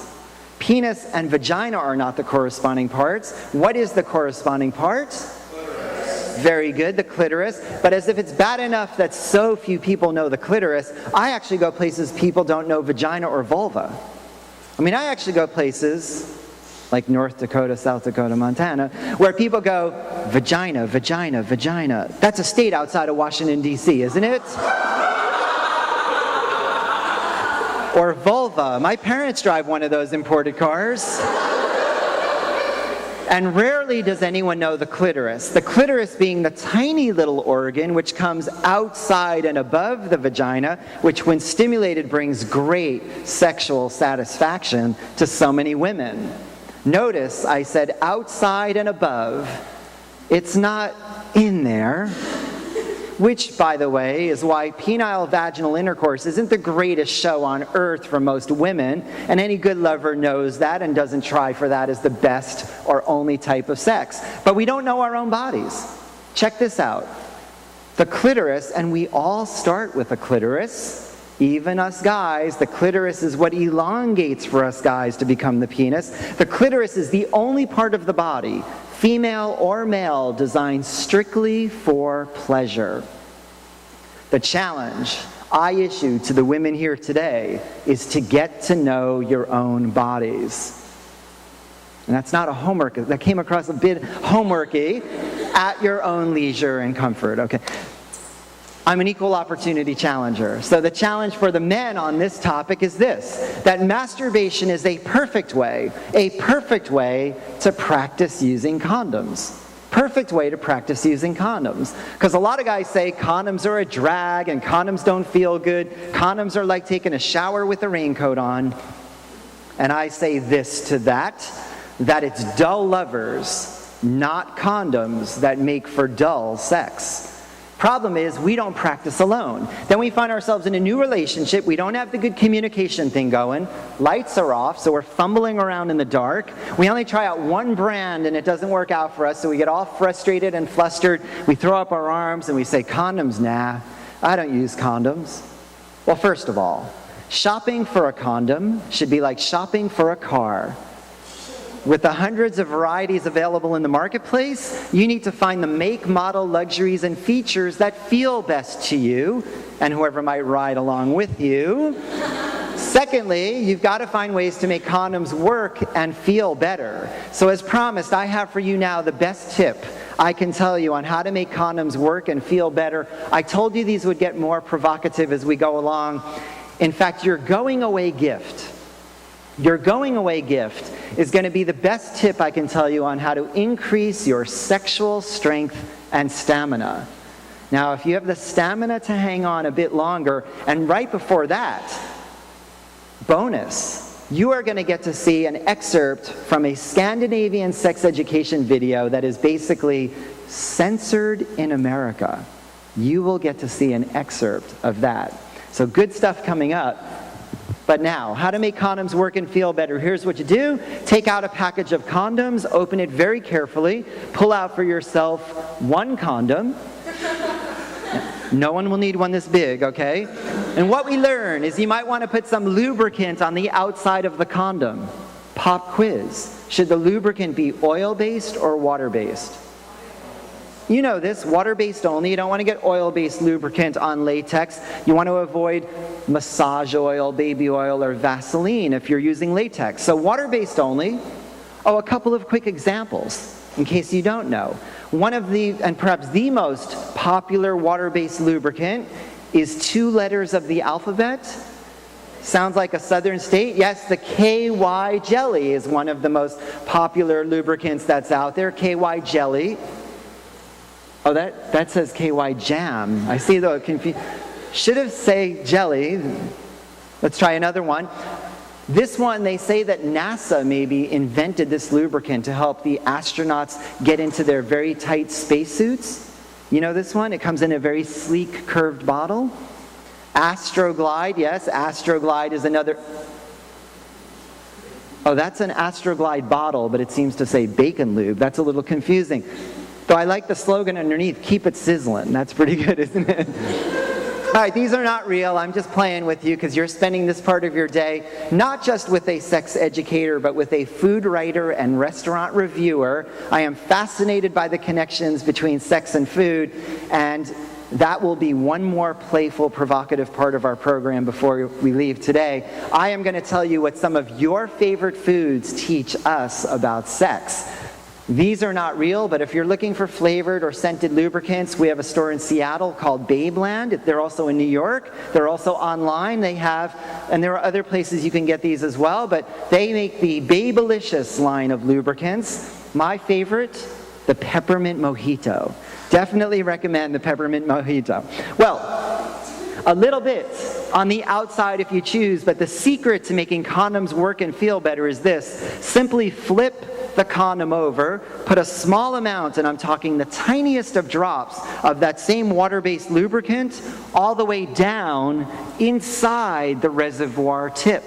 Penis and vagina are not the corresponding parts. What is the corresponding part? Clitoris. Very good, the clitoris. But as if it's bad enough that so few people know the clitoris, I actually go places people don't know vagina or vulva. I mean, I actually go places like North Dakota, South Dakota, Montana, where people go, vagina, vagina, vagina. That's a state outside of Washington, D.C., isn't it? Or vulva. My parents drive one of those imported cars. And rarely does anyone know the clitoris. The clitoris being the tiny little organ which comes outside and above the vagina, which when stimulated brings great sexual satisfaction to so many women. Notice I said outside and above. It's not in there. Which, by the way, is why penile vaginal intercourse isn't the greatest show on earth for most women, and any good lover knows that and doesn't try for that as the best or only type of sex. But we don't know our own bodies. Check this out. The clitoris, and we all start with a clitoris, even us guys, the clitoris is what elongates for us guys to become the penis. The clitoris is the only part of the body female or male, designed strictly for pleasure. The challenge I issue to the women here today is to get to know your own bodies. And that's not a homework. That came across a bit homeworky. At your own leisure and comfort. Okay. I'm an equal opportunity challenger. So the challenge for the men on this topic is this, that masturbation is a perfect way to practice using condoms. Perfect way to practice using condoms. Because a lot of guys say condoms are a drag and condoms don't feel good. Condoms are like taking a shower with a raincoat on. And I say this to that it's dull lovers, not condoms, that make for dull sex. Problem is, we don't practice alone. Then we find ourselves in a new relationship. We don't have the good communication thing going. Lights are off, so we're fumbling around in the dark. We only try out one brand and it doesn't work out for us, so we get all frustrated and flustered. We throw up our arms and we say, condoms, nah, I don't use condoms. Well, first of all, shopping for a condom should be like shopping for a car. With the hundreds of varieties available in the marketplace, you need to find the make, model, luxuries, and features that feel best to you and whoever might ride along with you. Secondly, you've got to find ways to make condoms work and feel better. So as promised, I have for you now the best tip I can tell you on how to make condoms work and feel better. I told you these would get more provocative as we go along. In fact, your going away gift is going to be the best tip I can tell you on how to increase your sexual strength and stamina. Now, if you have the stamina to hang on a bit longer, and right before that, bonus, you are going to get to see an excerpt from a Scandinavian sex education video that is basically censored in America. You will get to see an excerpt of that. So good stuff coming up. But now, how to make condoms work and feel better. Here's what you do. Take out a package of condoms, open it very carefully, pull out for yourself one condom. No one will need one this big, okay? And what we learn is you might want to put some lubricant on the outside of the condom. Pop quiz. Should the lubricant be oil-based or water-based? You know this, water-based only. You don't want to get oil-based lubricant on latex. You want to avoid massage oil, baby oil, or Vaseline if you're using latex. So water-based only. Oh, a couple of quick examples in case you don't know. One of the, and perhaps the most popular water-based lubricant is 2 letters of the alphabet. Sounds like a southern state? Yes, the KY jelly is one of the most popular lubricants that's out there. KY jelly. Oh, that says KY jam. I see though, should have say jelly. Let's try another one. This one, they say that NASA maybe invented this lubricant to help the astronauts get into their very tight spacesuits. You know this one? It comes in a very sleek, curved bottle. Astroglide, yes, Astroglide is another. Oh, that's an Astroglide bottle, but it seems to say bacon lube. That's a little confusing. Though I like the slogan underneath, keep it sizzling. That's pretty good, isn't it? All right, these are not real. I'm just playing with you because you're spending this part of your day not just with a sex educator, but with a food writer and restaurant reviewer. I am fascinated by the connections between sex and food, and that will be one more playful, provocative part of our program before we leave today. I am going to tell you what some of your favorite foods teach us about sex. These are not real, but if you're looking for flavored or scented lubricants, we have a store in Seattle called Babeland. They're also in New York. They're also online. They have, and there are other places you can get these as well, but they make the Babelicious line of lubricants. My favorite, the peppermint mojito. Definitely recommend the peppermint mojito. Well, a little bit on the outside if you choose, but the secret to making condoms work and feel better is this. Simply flip the condom over, put a small amount, and I'm talking the tiniest of drops of that same water-based lubricant all the way down inside the reservoir tip,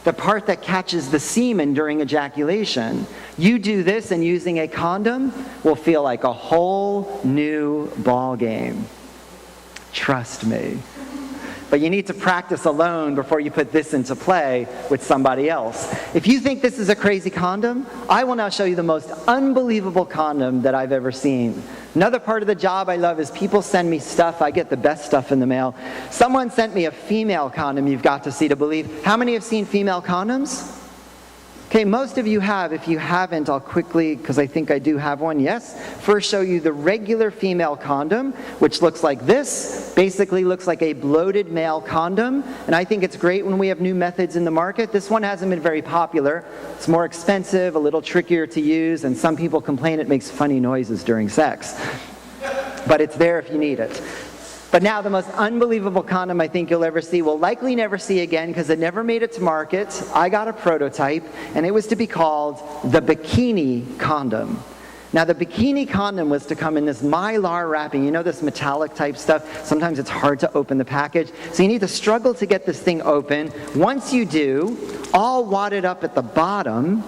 the part that catches the semen during ejaculation. You do this and using a condom will feel like a whole new ball game. Trust me. but you need to practice alone before you put this into play with somebody else. If you think this is a crazy condom, I will now show you the most unbelievable condom that I've ever seen. Another part of the job I love is people send me stuff. I get the best stuff in the mail. Someone sent me a female condom you've got to see to believe. How many have seen female condoms? Okay, most of you have. If you haven't, I'll quickly, because I think I do have one, yes. First show you the regular female condom, which looks like this. Basically looks like a bloated male condom. And I think it's great when we have new methods in the market. This one hasn't been very popular. It's more expensive, a little trickier to use, and some people complain it makes funny noises during sex. But it's there if you need it. But now the most unbelievable condom I think you'll ever see, will likely never see again because it never made it to market. I got a prototype, and it was to be called the bikini condom. Now the bikini condom was to come in this mylar wrapping, you know, this metallic type stuff. Sometimes it's hard to open the package, so you need to struggle to get this thing open. Once you do, all wadded up at the bottom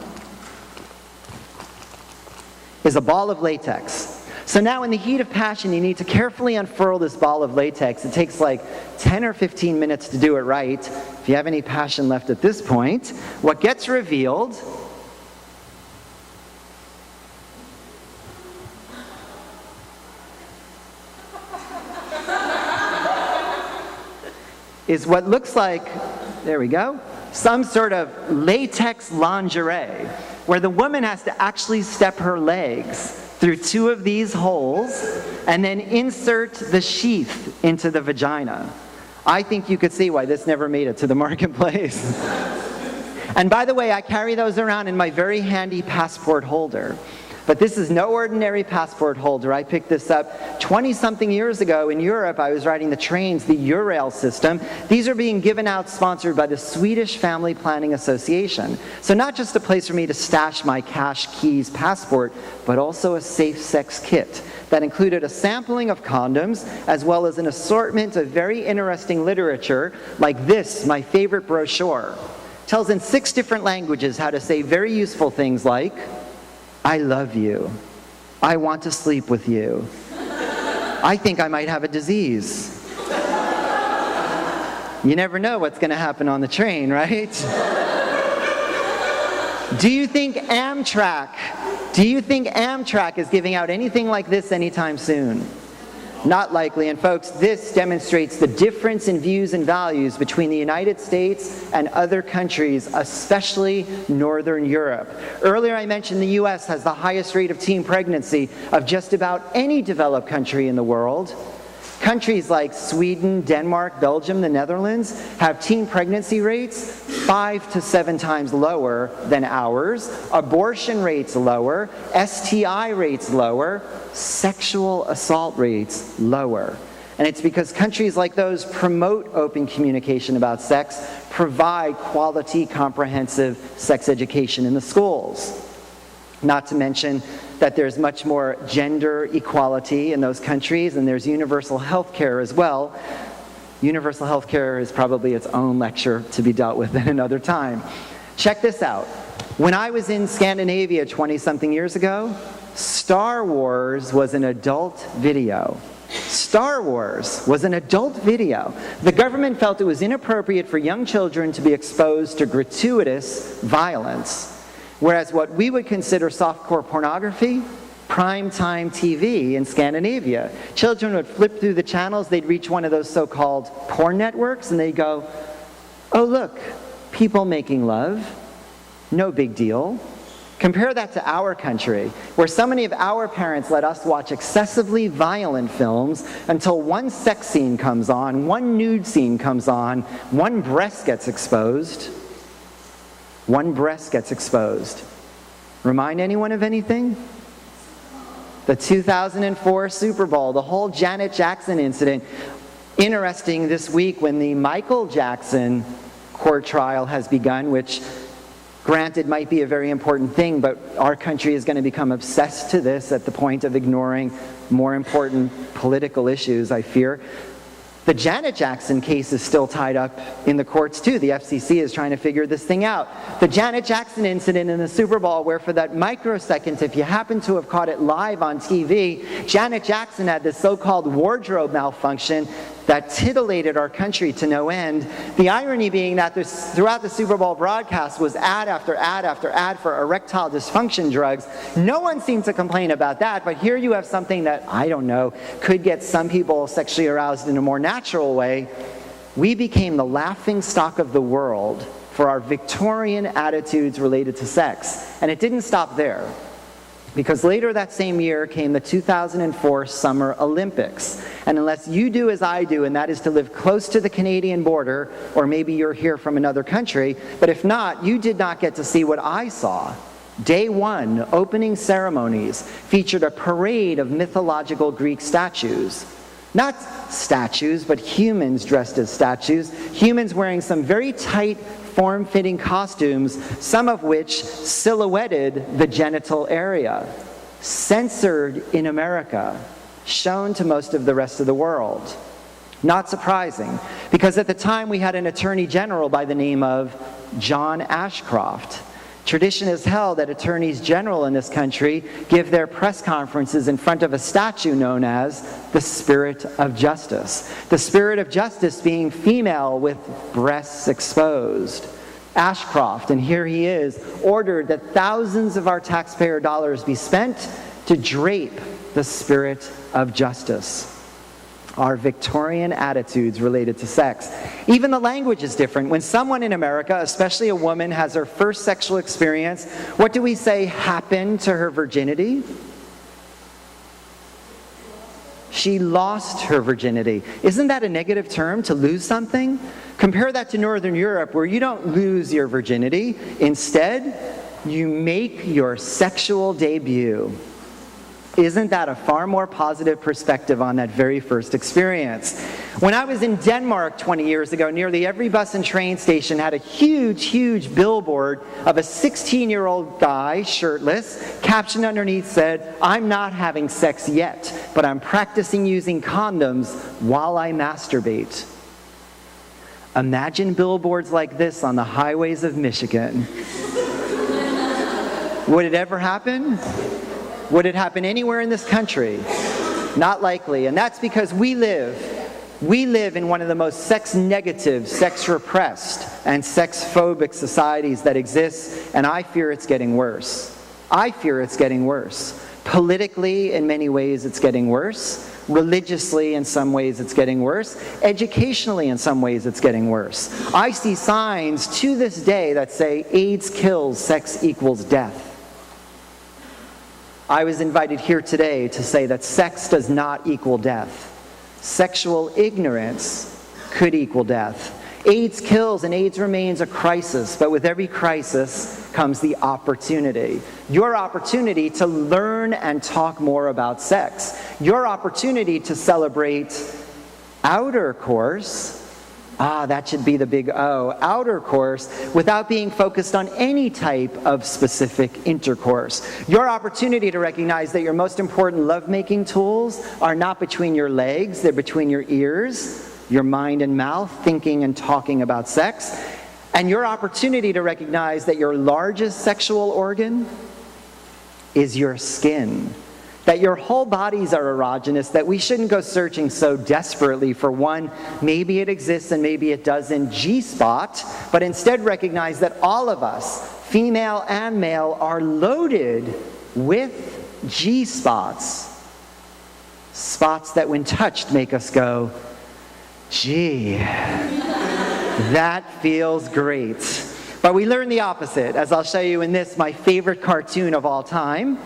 is a ball of latex. So now in the heat of passion, you need to carefully unfurl this ball of latex. It takes like 10 or 15 minutes to do it right. If you have any passion left at this point, what gets revealed is what looks like, there we go, some sort of latex lingerie, where the woman has to actually step her legs through two of these holes and then insert the sheath into the vagina. I think you could see why this never made it to the marketplace. And by the way, I carry those around in my very handy passport holder. But this is no ordinary passport holder. I picked this up 20-something years ago in Europe. I was riding the trains, the Eurail system. These are being given out, sponsored by the Swedish Family Planning Association. So not just a place for me to stash my cash, keys, passport, but also a safe sex kit that included a sampling of condoms, as well as an assortment of very interesting literature, like this, my favorite brochure. It tells in 6 different languages how to say very useful things like, I love you. I want to sleep with you. I think I might have a disease. You never know what's going to happen on the train, right? Do you think Amtrak is giving out anything like this anytime soon? Not likely. And folks, this demonstrates the difference in views and values between the United States and other countries, especially Northern Europe. Earlier I mentioned the US has the highest rate of teen pregnancy of just about any developed country in the world. Countries like Sweden, Denmark, Belgium, the Netherlands have teen pregnancy rates 5 to 7 times lower than ours, abortion rates lower, STI rates lower, sexual assault rates lower. And it's because countries like those promote open communication about sex, provide quality, comprehensive sex education in the schools. Not to mention that there's much more gender equality in those countries, and there's universal health care as well. Universal health care is probably its own lecture to be dealt with at another time. Check this out. When I was in Scandinavia 20-something years ago, Star Wars was an adult video. Star Wars was an adult video. The government felt it was inappropriate for young children to be exposed to gratuitous violence. Whereas what we would consider softcore pornography, primetime TV in Scandinavia. Children would flip through the channels, they'd reach one of those so-called porn networks, and they'd go, oh look, people making love, no big deal. Compare that to our country, where so many of our parents let us watch excessively violent films until one sex scene comes on, one nude scene comes on, one breast gets exposed. One breast gets exposed. Remind anyone of anything? The 2004 Super Bowl, the whole Janet Jackson incident. Interesting this week when the Michael Jackson court trial has begun, which granted might be a very important thing, but our country is going to become obsessed to this at the point of ignoring more important political issues, I fear. The Janet Jackson case is still tied up in the courts too. The FCC is trying to figure this thing out. The Janet Jackson incident in the Super Bowl, where for that microsecond, if you happen to have caught it live on TV, Janet Jackson had this so-called wardrobe malfunction. that titillated our country to no end. The irony being that throughout the Super Bowl broadcast was ad after ad after ad for erectile dysfunction drugs. No one seemed to complain about that, but here you have something that, I don't know, could get some people sexually aroused in a more natural way. We became the laughing stock of the world for our Victorian attitudes related to sex. And it didn't stop there, because later that same year came the 2004 Summer Olympics. And unless you do as I do, and that is to live close to the Canadian border, or maybe you're here from another country, but if not, you did not get to see what I saw. Day one, opening ceremonies, featured a parade of mythological Greek statues. Not statues, but humans dressed as statues. Humans wearing some very tight, form-fitting costumes, some of which silhouetted the genital area. Censored in America, shown to most of the rest of the world. Not surprising, because at the time we had an attorney general by the name of John Ashcroft. Tradition is held that attorneys general in this country give their press conferences in front of a statue known as the Spirit of Justice. The Spirit of Justice being female with breasts exposed. Ashcroft, and here he is, ordered that thousands of our taxpayer dollars be spent to drape the Spirit of Justice. Our Victorian attitudes related to sex. Even the language is different. When someone in America, especially a woman, has her first sexual experience, what do we say happened to her virginity? She lost her virginity. Isn't that a negative term, to lose something? Compare that to Northern Europe, where you don't lose your virginity. Instead, you make your sexual debut. Isn't that a far more positive perspective on that very first experience? When I was in Denmark 20 years ago, nearly every bus and train station had a huge, huge billboard of a 16-year-old guy, shirtless. Caption underneath said, "I'm not having sex yet, but I'm practicing using condoms while I masturbate." Imagine billboards like this on the highways of Michigan. Would it ever happen? Would it happen anywhere in this country? Not likely. And that's because we live in one of the most sex-negative, sex-repressed, and sex-phobic societies that exists, and I fear it's getting worse. I fear it's getting worse. Politically, in many ways, it's getting worse. Religiously, in some ways, it's getting worse. Educationally, in some ways, it's getting worse. I see signs to this day that say AIDS kills, sex equals death. I was invited here today to say that sex does not equal death. Sexual ignorance could equal death. AIDS kills and AIDS remains a crisis, but with every crisis comes the opportunity. Your opportunity to learn and talk more about sex. Your opportunity to celebrate outer course. That should be the big O. Outer course, without being focused on any type of specific intercourse. Your opportunity to recognize that your most important lovemaking tools are not between your legs, they're between your ears, your mind and mouth, thinking and talking about sex. And your opportunity to recognize that your largest sexual organ is your skin. That your whole bodies are erogenous, that we shouldn't go searching so desperately for one, maybe it exists and maybe it doesn't, G-spot, but instead recognize that all of us, female and male, are loaded with G-spots. Spots that when touched make us go, gee, that feels great. But we learn the opposite, as I'll show you in this, my favorite cartoon of all time.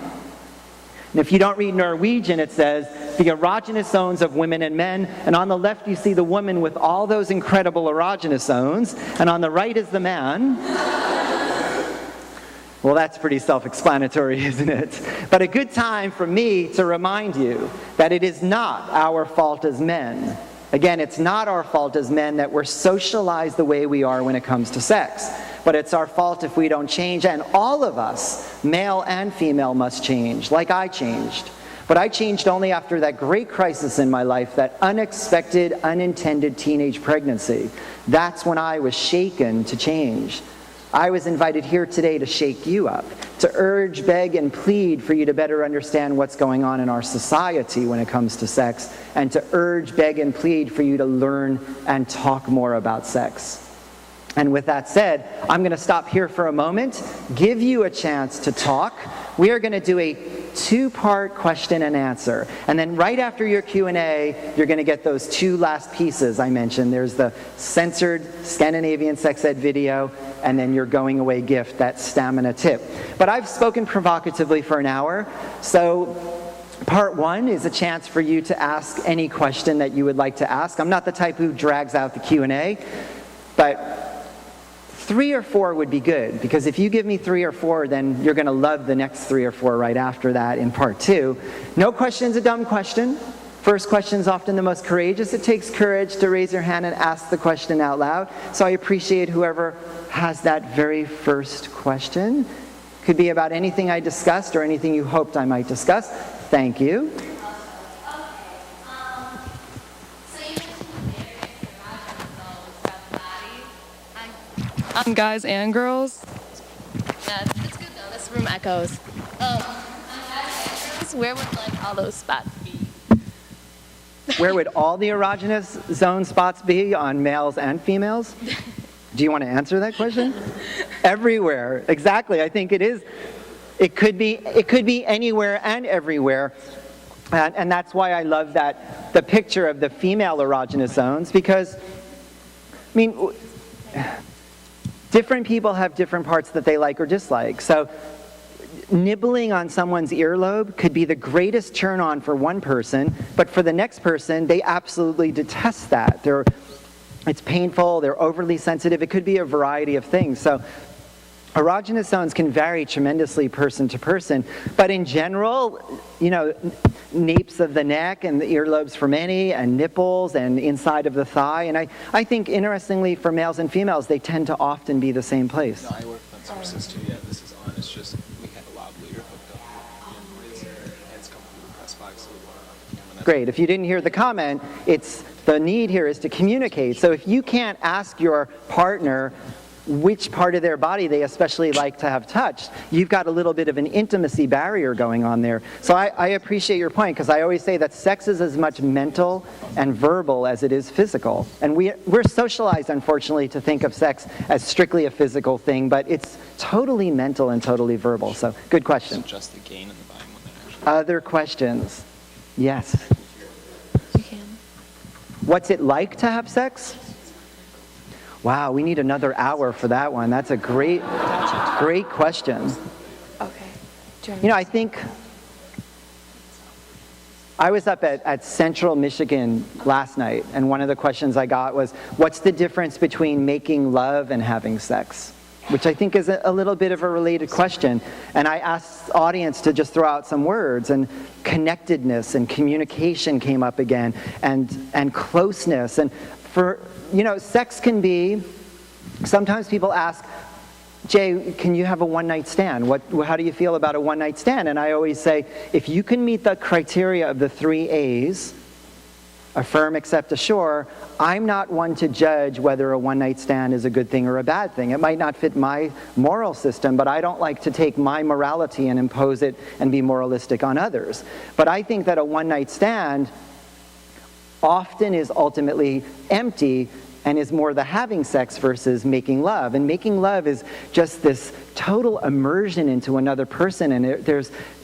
And if you don't read Norwegian, it says, the erogenous zones of women and men, and on the left you see the woman with all those incredible erogenous zones, and on the right is the man. Well, that's pretty self-explanatory, isn't it? But a good time for me to remind you that it is not our fault as men. Again, it's not our fault as men that we're socialized the way we are when it comes to sex. But it's our fault if we don't change, and all of us, male and female, must change, like I changed. But I changed only after that great crisis in my life, that unexpected, unintended teenage pregnancy. That's when I was shaken to change. I was invited here today to shake you up, to urge, beg, and plead for you to better understand what's going on in our society when it comes to sex, and to urge, beg, and plead for you to learn and talk more about sex. And with that said, I'm going to stop here for a moment, give you a chance to talk. We are going to do a two-part question and answer. And then right after your Q&A, you're going to get those two last pieces I mentioned. There's the censored Scandinavian sex ed video, and then your going away gift, that stamina tip. But I've spoken provocatively for an hour, so part one is a chance for you to ask any question that you would like to ask. I'm not the type who drags out the Q&A, but 3 or 4 would be good, because if you give me 3 or 4, then you're going to love the next 3 or 4 right after that in part 2. No question's a dumb question. First question's often the most courageous. It takes courage to raise your hand and ask the question out loud. So I appreciate whoever has that very first question. Could be about anything I discussed or anything you hoped I might discuss. Thank you. Guys and girls. Yeah, it's good though. This room echoes. On guys and girls, where would like all those spots be? Where would all the erogenous zone spots be on males and females? Do you want to answer that question? Everywhere. Exactly. I think it is. It could be anywhere and everywhere. And that's why I love the picture of the female erogenous zones, because, I mean, different people have different parts that they like or dislike. So nibbling on someone's earlobe could be the greatest turn on for one person, but for the next person, they absolutely detest that. It's painful, they're overly sensitive. It could be a variety of things. So erogenous zones can vary tremendously person to person, but in general, napes of the neck and the earlobes for many, and nipples and inside of the thigh. And I think, interestingly, for males and females, they tend to often be the same place. No, I work on sources too. Yeah, this is on. It's just we have a loud leader hooked up. It's come through the press box, so we want it on the camera. Great. If you didn't hear the comment, the need here is to communicate. So if you can't ask your partner which part of their body they especially like to have touched, you've got a little bit of an intimacy barrier going on there. So I appreciate your point, because I always say that sex is as much mental and verbal as it is physical. And we're socialized, unfortunately, to think of sex as strictly a physical thing, but it's totally mental and totally verbal. So good question. So just the gain in the volume when that actually... Other questions? Yes. You can. What's it like to have sex? Wow, we need another hour for that one. That's a great question. Okay. I think I was up at Central Michigan last night, and one of the questions I got was, what's the difference between making love and having sex? Which I think is a little bit of a related question. And I asked the audience to just throw out some words, and connectedness and communication came up again, and closeness. And sex can be, sometimes people ask, Jay, can you have a one-night stand? How do you feel about a one-night stand? And I always say, if you can meet the criteria of the 3 A's, affirm, accept, assure, I'm not one to judge whether a one-night stand is a good thing or a bad thing. It might not fit my moral system, but I don't like to take my morality and impose it and be moralistic on others. But I think that a one-night stand often is ultimately empty and is more the having sex versus making love. And making love is just this total immersion into another person, and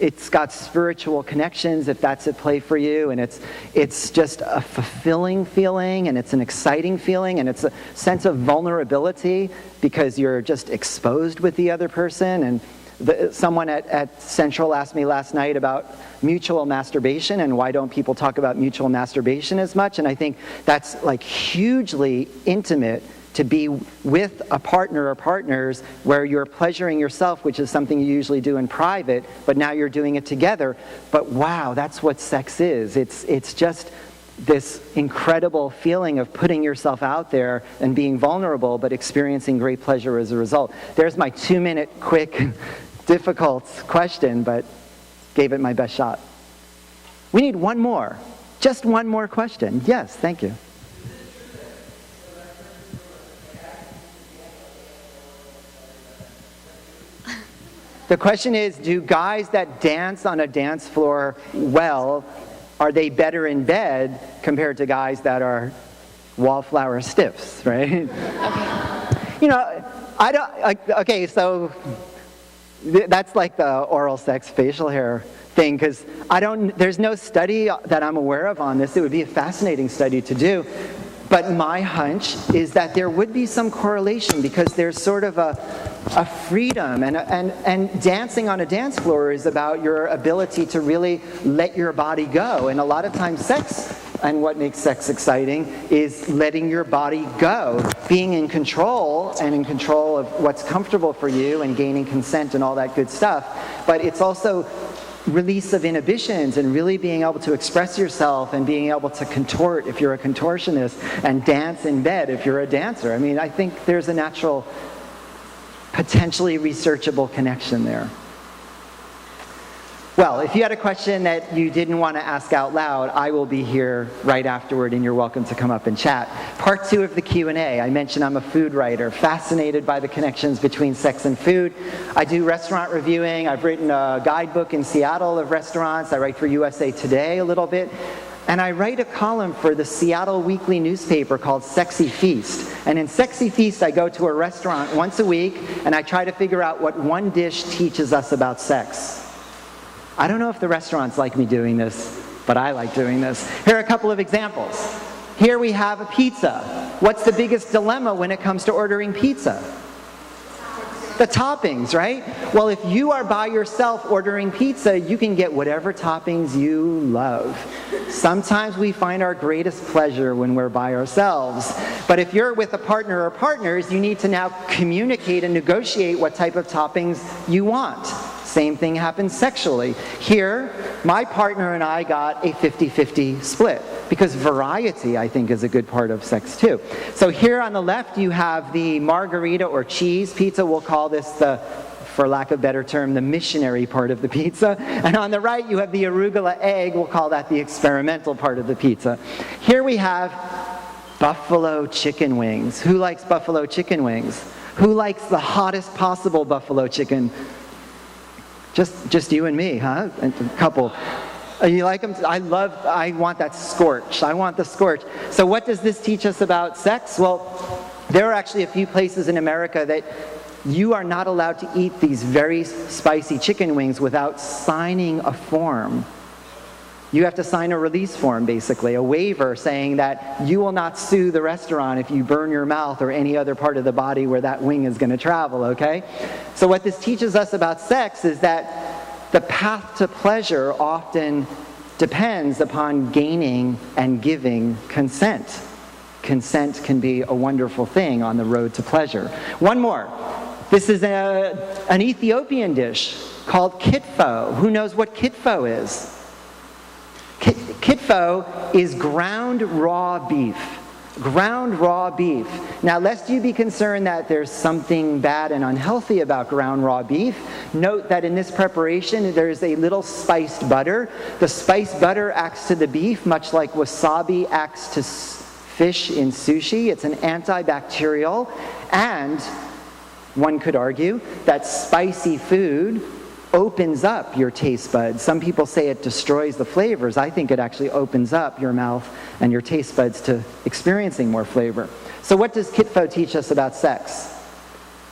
it's got spiritual connections if that's at play for you, and it's just a fulfilling feeling, and it's an exciting feeling, and it's a sense of vulnerability because you're just exposed with the other person. And someone at Central asked me last night about mutual masturbation and why don't people talk about mutual masturbation as much. And I think that's like hugely intimate, to be with a partner or partners where you're pleasuring yourself, which is something you usually do in private, but now you're doing it together. But wow, that's what sex is. It's just this incredible feeling of putting yourself out there and being vulnerable, but experiencing great pleasure as a result. There's my 2-minute quick difficult question, but gave it my best shot. We need one more. Just one more question. Yes, thank you. The question is, do guys that dance on a dance floor well, are they better in bed compared to guys that are wallflower stiffs, right? Okay. You know, I don't, okay, so that's like the oral sex facial hair thing, because there's no study that I'm aware of on this. It would be a fascinating study to do. But my hunch is that there would be some correlation, because there's sort of a freedom, and dancing on a dance floor is about your ability to really let your body go. And a lot of times sex, and what makes sex exciting, is letting your body go, being in control, and in control of what's comfortable for you, and gaining consent and all that good stuff. But it's also release of inhibitions, and really being able to express yourself, and being able to contort if you're a contortionist, and dance in bed if you're a dancer. I mean, I think there's a natural, potentially researchable connection there. Well, if you had a question that you didn't want to ask out loud, I will be here right afterward, and you're welcome to come up and chat. Part 2 of the Q&A. I mentioned I'm a food writer, fascinated by the connections between sex and food. I do restaurant reviewing. I've written a guidebook in Seattle of restaurants. I write for USA Today a little bit. And I write a column for the Seattle weekly newspaper called Sexy Feast. And in Sexy Feast, I go to a restaurant once a week, and I try to figure out what one dish teaches us about sex. I don't know if the restaurants like me doing this, but I like doing this. Here are a couple of examples. Here we have a pizza. What's the biggest dilemma when it comes to ordering pizza? The toppings, right? Well, if you are by yourself ordering pizza, you can get whatever toppings you love. Sometimes we find our greatest pleasure when we're by ourselves. But if you're with a partner or partners, you need to now communicate and negotiate what type of toppings you want. Same thing happens sexually. Here, my partner and I got a 50-50 split, because variety, I think, is a good part of sex too. So here on the left, you have the margarita or cheese pizza. We'll call this the, for lack of a better term, the missionary part of the pizza. And on the right, you have the arugula egg. We'll call that the experimental part of the pizza. Here we have buffalo chicken wings. Who likes buffalo chicken wings? Who likes the hottest possible buffalo chicken? Just you and me, huh? And a couple. You like them? I want that scorch. I want the scorch. So what does this teach us about sex? Well, there are actually a few places in America that you are not allowed to eat these very spicy chicken wings without signing a form. You have to sign a release form, basically, a waiver saying that you will not sue the restaurant if you burn your mouth or any other part of the body where that wing is going to travel, okay? So what this teaches us about sex is that the path to pleasure often depends upon gaining and giving consent. Consent can be a wonderful thing on the road to pleasure. One more. This is an Ethiopian dish called kitfo. Who knows what kitfo is? Kitfo is ground raw beef. Ground raw beef. Now, lest you be concerned that there's something bad and unhealthy about ground raw beef, note that in this preparation there's a little spiced butter. The spiced butter acts to the beef much like wasabi acts to fish in sushi. It's an antibacterial, and one could argue that spicy food opens up your taste buds. Some people say it destroys the flavors. I think it actually opens up your mouth and your taste buds to experiencing more flavor. So what does kitfo teach us about sex?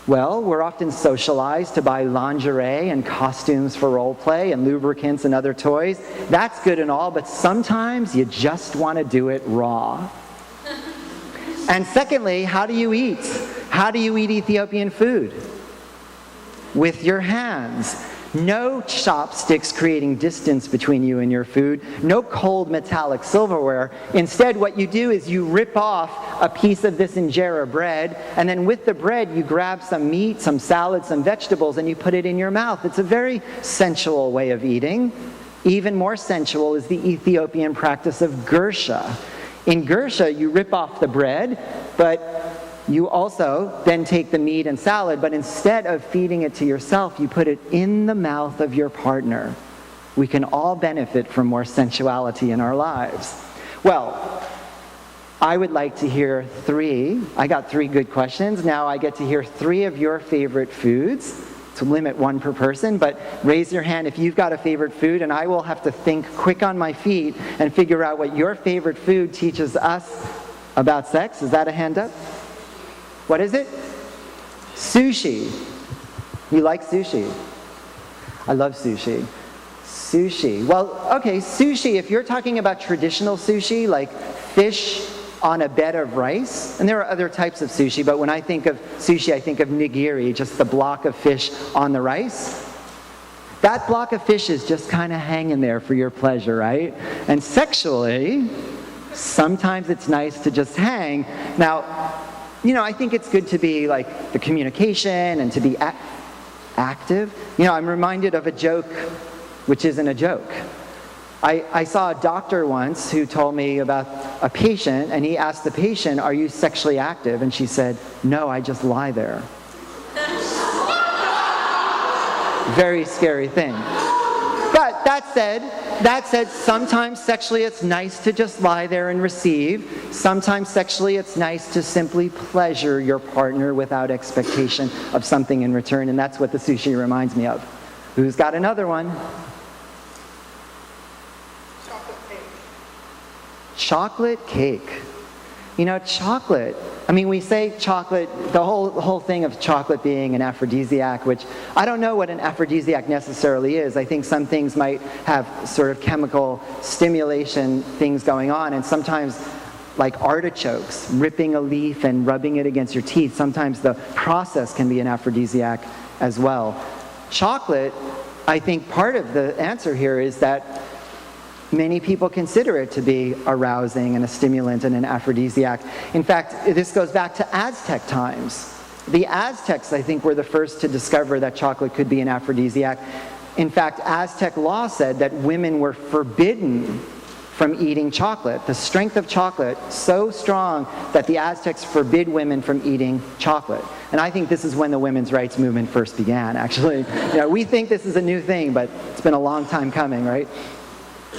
Well, we're often socialized to buy lingerie and costumes for role play and lubricants and other toys. That's good and all, but sometimes you just want to do it raw. And secondly, how do you eat? How do you eat Ethiopian food? With your hands. No chopsticks creating distance between you and your food. No cold metallic silverware. Instead, what you do is you rip off a piece of this injera bread, and then with the bread you grab some meat, some salad, some vegetables, and you put it in your mouth. It's a very sensual way of eating. Even more sensual is the Ethiopian practice of gursha. In gursha, you rip off the bread, but you also then take the meat and salad, but instead of feeding it to yourself, you put it in the mouth of your partner. We can all benefit from more sensuality in our lives. Well, I would like to hear I got 3 good questions. Now I get to hear 3 of your favorite foods. to limit one per person, but raise your hand if you've got a favorite food, and I will have to think quick on my feet and figure out what your favorite food teaches us about sex. Is that a hand up? What is it? Sushi. You like sushi? I love sushi. Sushi. Well, okay, sushi, if you're talking about traditional sushi, like fish on a bed of rice, and there are other types of sushi, but when I think of sushi, I think of nigiri, just the block of fish on the rice. That block of fish is just kind of hanging there for your pleasure, right? And sexually, sometimes it's nice to just hang. Now, I think it's good to be like the communication and to be active. I'm reminded of a joke which isn't a joke. I saw a doctor once who told me about a patient, and he asked the patient, "Are you sexually active?" And she said, "No, I just lie there." Very scary thing. But that said, sometimes sexually it's nice to just lie there and receive. Sometimes sexually it's nice to simply pleasure your partner without expectation of something in return, and that's what the sushi reminds me of. Who's got another one? Chocolate cake. Chocolate. We say chocolate, the whole thing of chocolate being an aphrodisiac, which I don't know what an aphrodisiac necessarily is. I think some things might have sort of chemical stimulation things going on, and sometimes, like artichokes, ripping a leaf and rubbing it against your teeth, sometimes the process can be an aphrodisiac as well. Chocolate, I think part of the answer here is that many people consider it to be arousing and a stimulant and an aphrodisiac. In fact, this goes back to Aztec times. The Aztecs, I think, were the first to discover that chocolate could be an aphrodisiac. In fact, Aztec law said that women were forbidden from eating chocolate. The strength of chocolate so strong that the Aztecs forbid women from eating chocolate. And I think this is when the women's rights movement first began, actually. We think this is a new thing, but it's been a long time coming, right?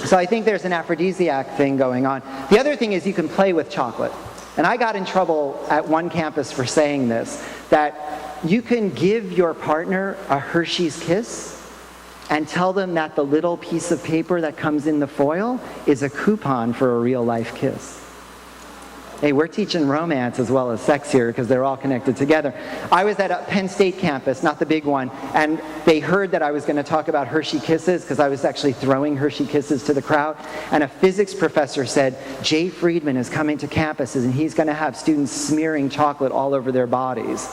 So I think there's an aphrodisiac thing going on. The other thing is you can play with chocolate. And I got in trouble at one campus for saying this, that you can give your partner a Hershey's Kiss and tell them that the little piece of paper that comes in the foil is a coupon for a real-life kiss. Hey, we're teaching romance as well as sex here because they're all connected together. I was at a Penn State campus, not the big one, and they heard that I was going to talk about Hershey Kisses because I was actually throwing Hershey Kisses to the crowd. And a physics professor said, Jay Friedman is coming to campuses and he's going to have students smearing chocolate all over their bodies.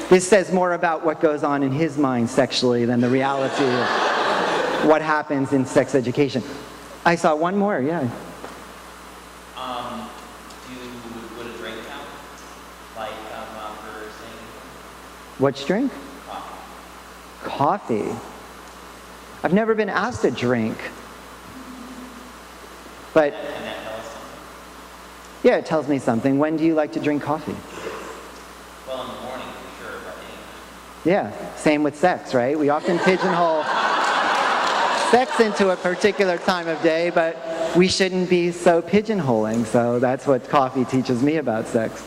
This says more about what goes on in his mind sexually than the reality of what happens in sex education. I saw one more, yeah. Would a drink count? Like, for saying... Which drink? Coffee. Coffee. I've never been asked to drink. But, Can that tell us something? yeah, it tells me something. When do you like to drink coffee? Well, in the morning, for sure, but anytime. Yeah, same with sex, right? We often pigeonhole sex into a particular time of day, but we shouldn't be so pigeonholing, so that's what coffee teaches me about sex.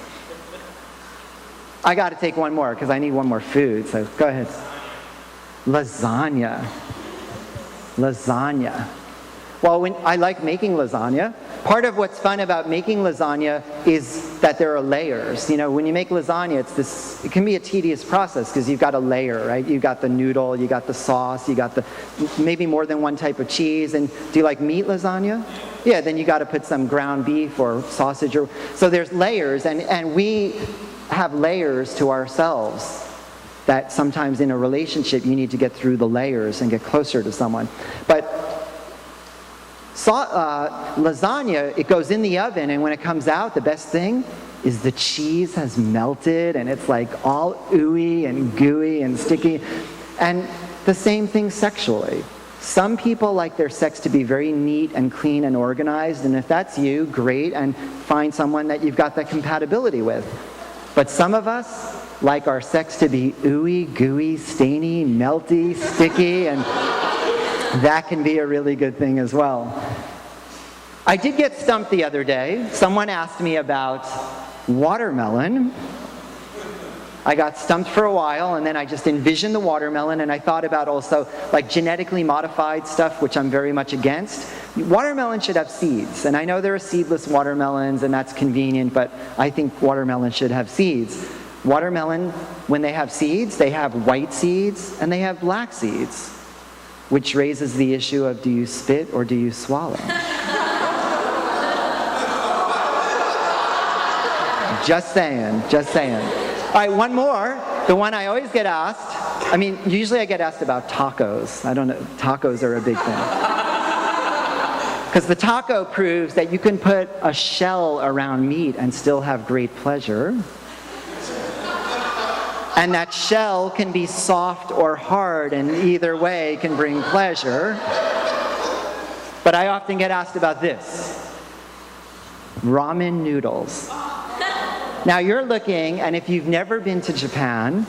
I got to take one more because I need one more food, so go ahead. Lasagna. Lasagna. Well, I like making lasagna. Part of what's fun about making lasagna is that there are layers. When you make lasagna, it can be a tedious process because you've got a layer, right? You've got the noodle, you got the sauce, you got maybe more than one type of cheese. And do you like meat lasagna? Yeah, then you got to put some ground beef or sausage. So there's layers, and we have layers to ourselves that sometimes in a relationship you need to get through the layers and get closer to someone. But lasagna, it goes in the oven, and when it comes out, the best thing is the cheese has melted, and it's like all ooey and gooey and sticky. And the same thing sexually. Some people like their sex to be very neat and clean and organized, and if that's you, great, and find someone that you've got that compatibility with. But some of us like our sex to be ooey, gooey, stainy, melty, sticky, and that can be a really good thing as well. I did get stumped the other day. Someone asked me about watermelon, I got stumped for a while, and then I just envisioned the watermelon, and I thought about also like genetically modified stuff, which I'm very much against. Watermelon should have seeds, and I know there are seedless watermelons, and that's convenient, but I think watermelon should have seeds. Watermelon, when they have seeds, they have white seeds and they have black seeds, which raises the issue of, do you spit or do you swallow? Just saying, just saying. All right, one more. The one I always get asked. I mean, usually I get asked about tacos. I don't know, tacos are a big thing. Because the taco proves that you can put a shell around meat and still have great pleasure. And that shell can be soft or hard, and either way can bring pleasure. But I often get asked about this. Ramen noodles. Now you're looking, and if you've never been to Japan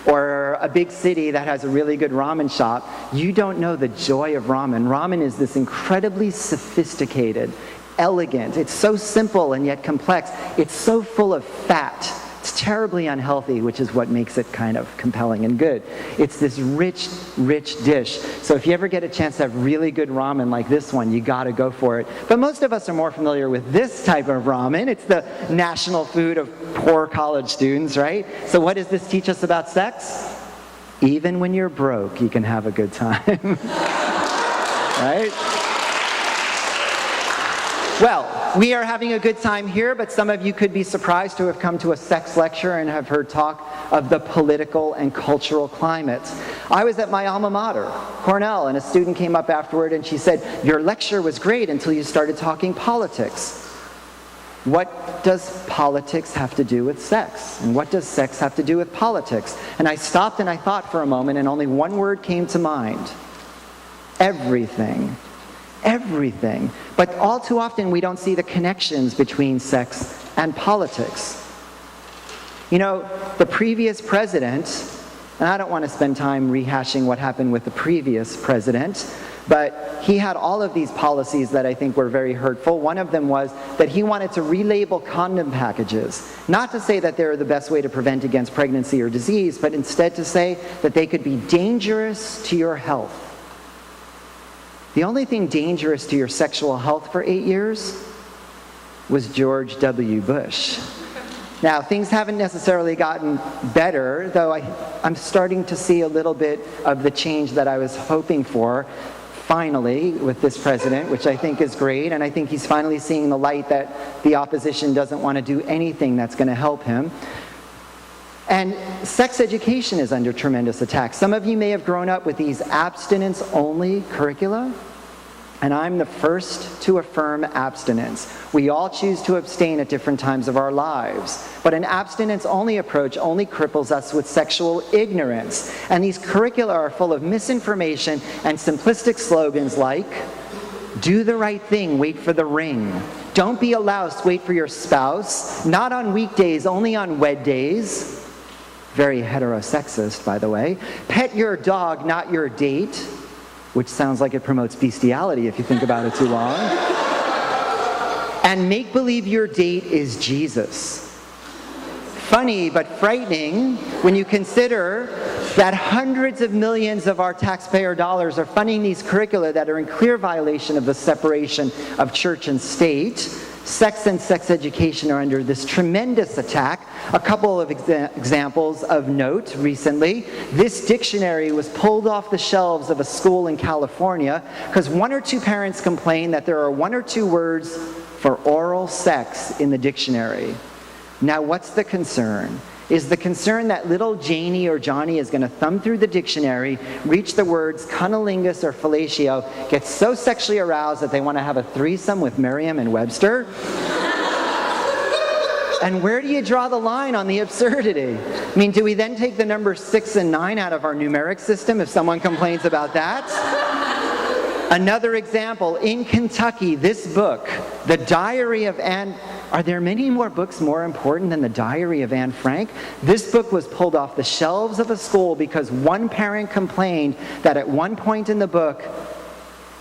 or a big city that has a really good ramen shop, you don't know the joy of ramen. Ramen is this incredibly sophisticated, elegant, it's so simple and yet complex. It's so full of fat. It's terribly unhealthy, which is what makes it kind of compelling and good. It's this rich, rich dish. So if you ever get a chance to have really good ramen like this one, you gotta go for it. But most of us are more familiar with this type of ramen. It's the national food of poor college students, right? So what does this teach us about sex? Even when you're broke, you can have a good time. Right? Well, we are having a good time here, but some of you could be surprised to have come to a sex lecture and have heard talk of the political and cultural climate. I was at my alma mater, Cornell, and a student came up afterward and she said, "Your lecture was great until you started talking politics." What does politics have to do with sex? And what does sex have to do with politics? And I stopped and I thought for a moment, and only one word came to mind. Everything. Everything. But all too often we don't see the connections between sex and politics. You know, the previous president, and I don't want to spend time rehashing what happened with the previous president, but he had all of these policies that I think were very hurtful. One of them was that he wanted to relabel condom packages. Not to say that they're the best way to prevent against pregnancy or disease, but instead to say that they could be dangerous to your health. The only thing dangerous to your sexual health for 8 years was George W. Bush. Now, things haven't necessarily gotten better, though I'm starting to see a little bit of the change that I was hoping for, finally, with this president, which I think is great, and I think he's finally seeing the light that the opposition doesn't want to do anything that's going to help him. And sex education is under tremendous attack. Some of you may have grown up with these abstinence-only curricula, and I'm the first to affirm abstinence. We all choose to abstain at different times of our lives, but an abstinence-only approach only cripples us with sexual ignorance. And these curricula are full of misinformation and simplistic slogans like, "Do the right thing, wait for the ring." "Don't be a louse, wait for your spouse." "Not on weekdays, only on wed days." Very heterosexist, by the way. "Pet your dog, not your date," which sounds like it promotes bestiality if you think about it too long. "And make believe your date is Jesus." Funny but frightening when you consider that hundreds of millions of our taxpayer dollars are funding these curricula that are in clear violation of the separation of church and state. Sex and sex education are under this tremendous attack. A couple of examples of note recently. This dictionary was pulled off the shelves of a school in California because one or two parents complained that there are one or two words for oral sex in the dictionary. Now, what's the concern? Is the concern that little Janie or Johnny is going to thumb through the dictionary, reach the words cunnilingus or fellatio, get so sexually aroused that they want to have a threesome with Merriam and Webster? And where do you draw the line on the absurdity? I mean, do we then take the numbers 6 and 9 out of our numeric system if someone complains about that? Another example, in Kentucky, this book, The Diary of Anne... Are there many more books more important than The Diary of Anne Frank? This book was pulled off the shelves of a school because one parent complained that at one point in the book,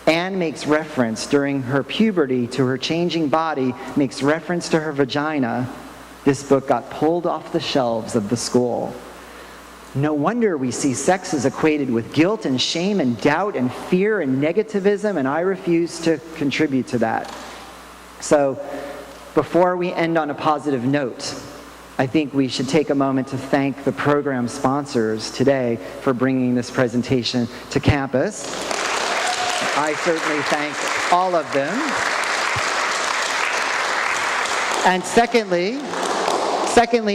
Anne makes reference during her puberty to her changing body, makes reference to her vagina, this book got pulled off the shelves of the school. No wonder we see sex as equated with guilt and shame and doubt and fear and negativism, and I refuse to contribute to that. So, before we end on a positive note, I think we should take a moment to thank the program sponsors today for bringing this presentation to campus. I certainly thank all of them. And secondly,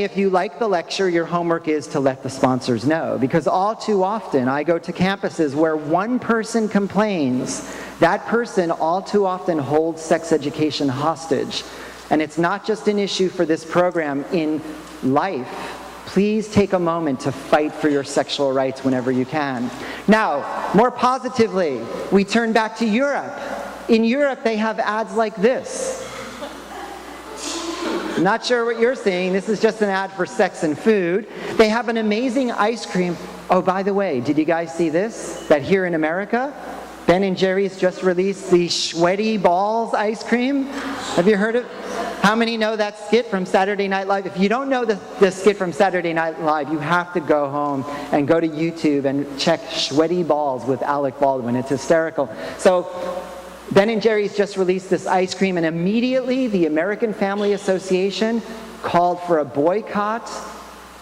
if you like the lecture, your homework is to let the sponsors know. Because all too often, I go to campuses where one person complains. That person all too often holds sex education hostage. And it's not just an issue for this program. In life, please take a moment to fight for your sexual rights whenever you can. Now, more positively, we turn back to Europe. In Europe, they have ads like this. Not sure what you're seeing. This is just an ad for sex and food. They have an amazing ice cream. Oh, by the way, did you guys see this? That here in America, Ben & Jerry's just released the Sweaty Balls ice cream. Have you heard of it? How many know that skit from Saturday Night Live? If you don't know the skit from Saturday Night Live, you have to go home and go to YouTube and check Sweaty Balls with Alec Baldwin. It's hysterical. So Ben & Jerry's just released this ice cream, and immediately the American Family Association called for a boycott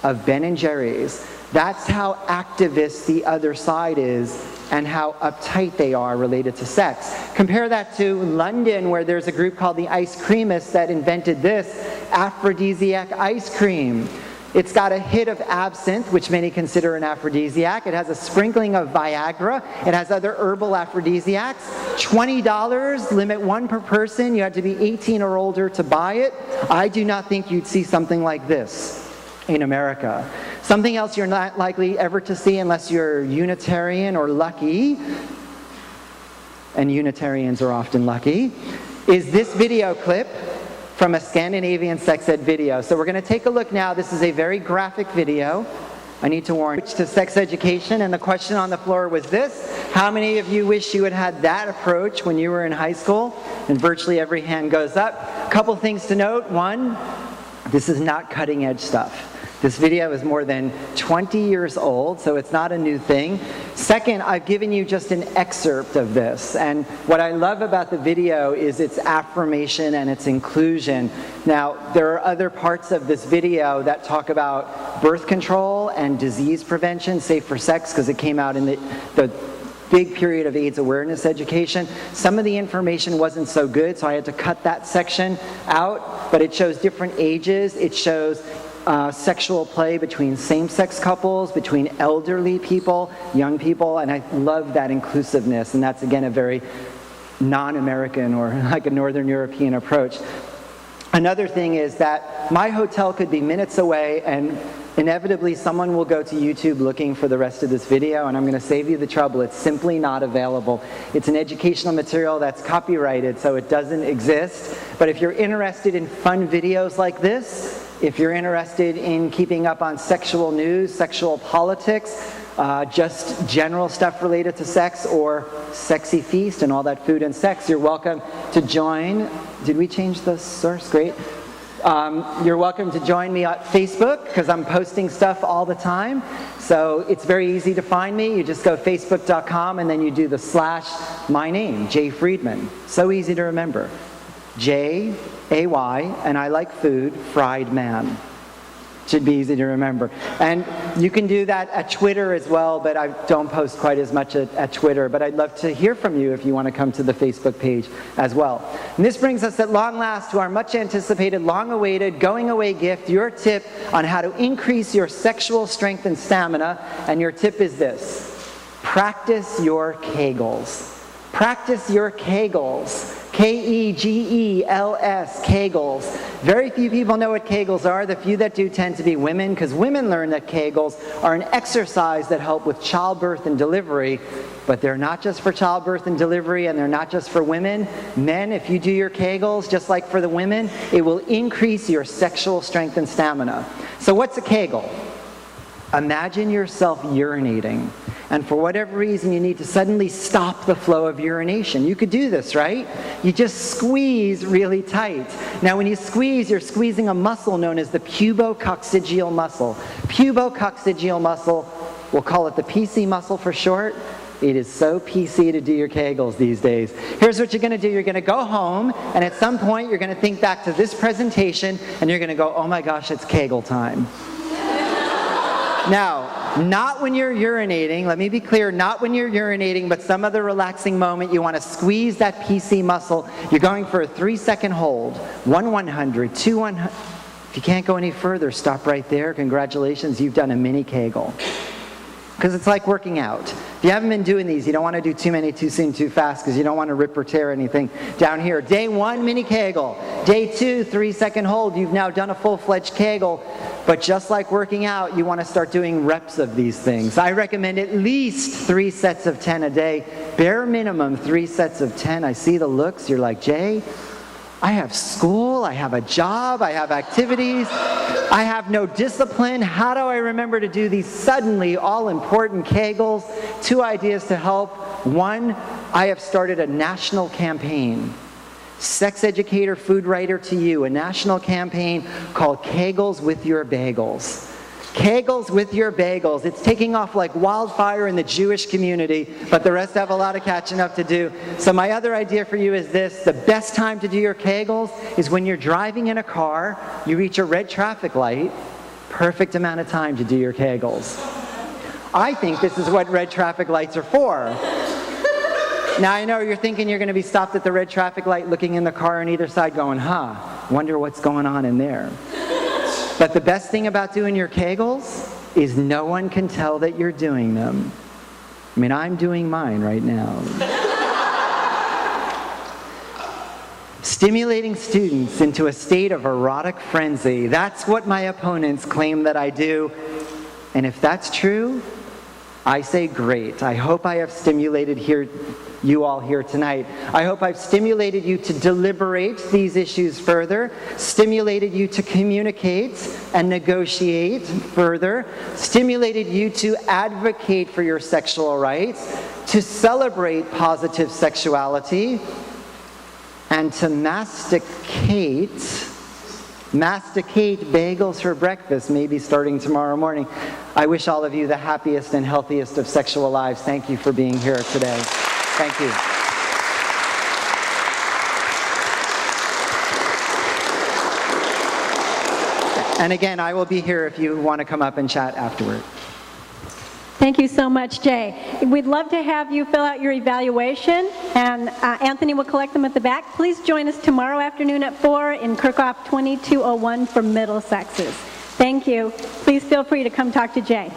of Ben & Jerry's. That's how activist the other side is and how uptight they are related to sex. Compare that to London, where there's a group called the Ice Creamists that invented this aphrodisiac ice cream. It's got a hit of absinthe, which many consider an aphrodisiac. It has a sprinkling of Viagra. It has other herbal aphrodisiacs. $20, limit one per person. You have to be 18 or older to buy it. I do not think you'd see something like this in America. Something else you're not likely ever to see unless you're Unitarian or lucky, and Unitarians are often lucky, is this video clip from a Scandinavian sex ed video. So we're going to take a look now. This is a very graphic video. I need to warn you to sex education, and the question on the floor was this: how many of you wish you had had that approach when you were in high school? And virtually every hand goes up. A couple things to note. One, this is not cutting edge stuff. This video is more than 20 years old, so it's not a new thing. Second, I've given you just an excerpt of this, and what I love about the video is its affirmation and its inclusion. Now, there are other parts of this video that talk about birth control and disease prevention, safe for sex, because it came out in the big period of AIDS awareness education. Some of the information wasn't so good, so I had to cut that section out, but it shows different ages. It shows sexual play between same-sex couples, between elderly people, young people, and I love that inclusiveness, and that's, again, a very non-American or like a Northern European approach. Another thing is that my hotel could be minutes away, and inevitably someone will go to YouTube looking for the rest of this video, and I'm going to save you the trouble. It's simply not available. It's an educational material that's copyrighted, so it doesn't exist. But if you're interested in fun videos like this, if you're interested in keeping up on sexual news, sexual politics, just general stuff related to sex, or Sexy Feast and all that food and sex, you're welcome to join. Did we change the source? Great. You're welcome to join me on Facebook, because I'm posting stuff all the time. So it's very easy to find me. You just go facebook.com and then you do the / my name, Jay Friedman. So easy to remember. J-A-Y, and I like food, fried man. Should be easy to remember. And you can do that at Twitter as well, but I don't post quite as much at Twitter. But I'd love to hear from you if you want to come to the Facebook page as well. And this brings us at long last to our much anticipated, long awaited, going away gift, your tip on how to increase your sexual strength and stamina. And your tip is this: practice your Kegels. Practice your Kegels. K-E-G-E-L-S, Kegels. Very few people know what Kegels are. The few that do tend to be women, because women learn that Kegels are an exercise that help with childbirth and delivery. But they're not just for childbirth and delivery, and they're not just for women. Men, if you do your Kegels, just like for the women, it will increase your sexual strength and stamina. So what's a Kegel? Imagine yourself urinating, and for whatever reason you need to suddenly stop the flow of urination. You could do this, right? You just squeeze really tight. Now when you squeeze, you're squeezing a muscle known as the pubococcygeal muscle. Pubococcygeal muscle, we'll call it the PC muscle for short. It is so PC to do your Kegels these days. Here's what you're going to do. You're going to go home, and at some point you're going to think back to this presentation, and you're going to go, oh my gosh, it's Kegel time. Now, not when you're urinating. Let me be clear, not when you're urinating, but some other relaxing moment. You want to squeeze that PC muscle. You're going for a 3-second hold. 1 100, 2 100. If you can't go any further, stop right there. Congratulations, you've done a mini Kegel. Because it's like working out. If you haven't been doing these, you don't want to do too many too soon, too fast, because you don't want to rip or tear anything down here. Day 1, mini Kegel. Day 2, 3-second hold. You've now done a full-fledged Kegel. But just like working out, you want to start doing reps of these things. I recommend at least 3 sets of 10 a day. Bare minimum 3 sets of 10. I see the looks. You're like, Jay, I have school, I have a job, I have activities, I have no discipline. How do I remember to do these suddenly all-important Kegels? 2 ideas to help. 1, I have started a national campaign. Sex educator, food writer to you, a national campaign called Kegels with Your Bagels. Kegels with Your Bagels. It's taking off like wildfire in the Jewish community, but the rest have a lot of catching up to do. So my other idea for you is this. The best time to do your Kegels is when you're driving in a car, you reach a red traffic light, perfect amount of time to do your Kegels. I think this is what red traffic lights are for. Now I know you're thinking you're going to be stopped at the red traffic light looking in the car on either side going, wonder what's going on in there. But the best thing about doing your Kegels is no one can tell that you're doing them. I mean, I'm doing mine right now. Stimulating students into a state of erotic frenzy. That's what my opponents claim that I do. And if that's true, I say great. I hope I have stimulated you all here tonight. I hope I've stimulated you to deliberate these issues further, stimulated you to communicate and negotiate further, stimulated you to advocate for your sexual rights, to celebrate positive sexuality, and to masticate bagels for breakfast, maybe starting tomorrow morning. I wish all of you the happiest and healthiest of sexual lives. Thank you for being here today. Thank you. And again, I will be here if you want to come up and chat afterward. Thank you so much, Jay. We'd love to have you fill out your evaluation, and Anthony will collect them at the back. Please join us tomorrow afternoon at 4 in Kirchhoff 2201 for Middlesexes. Thank you. Please feel free to come talk to Jay.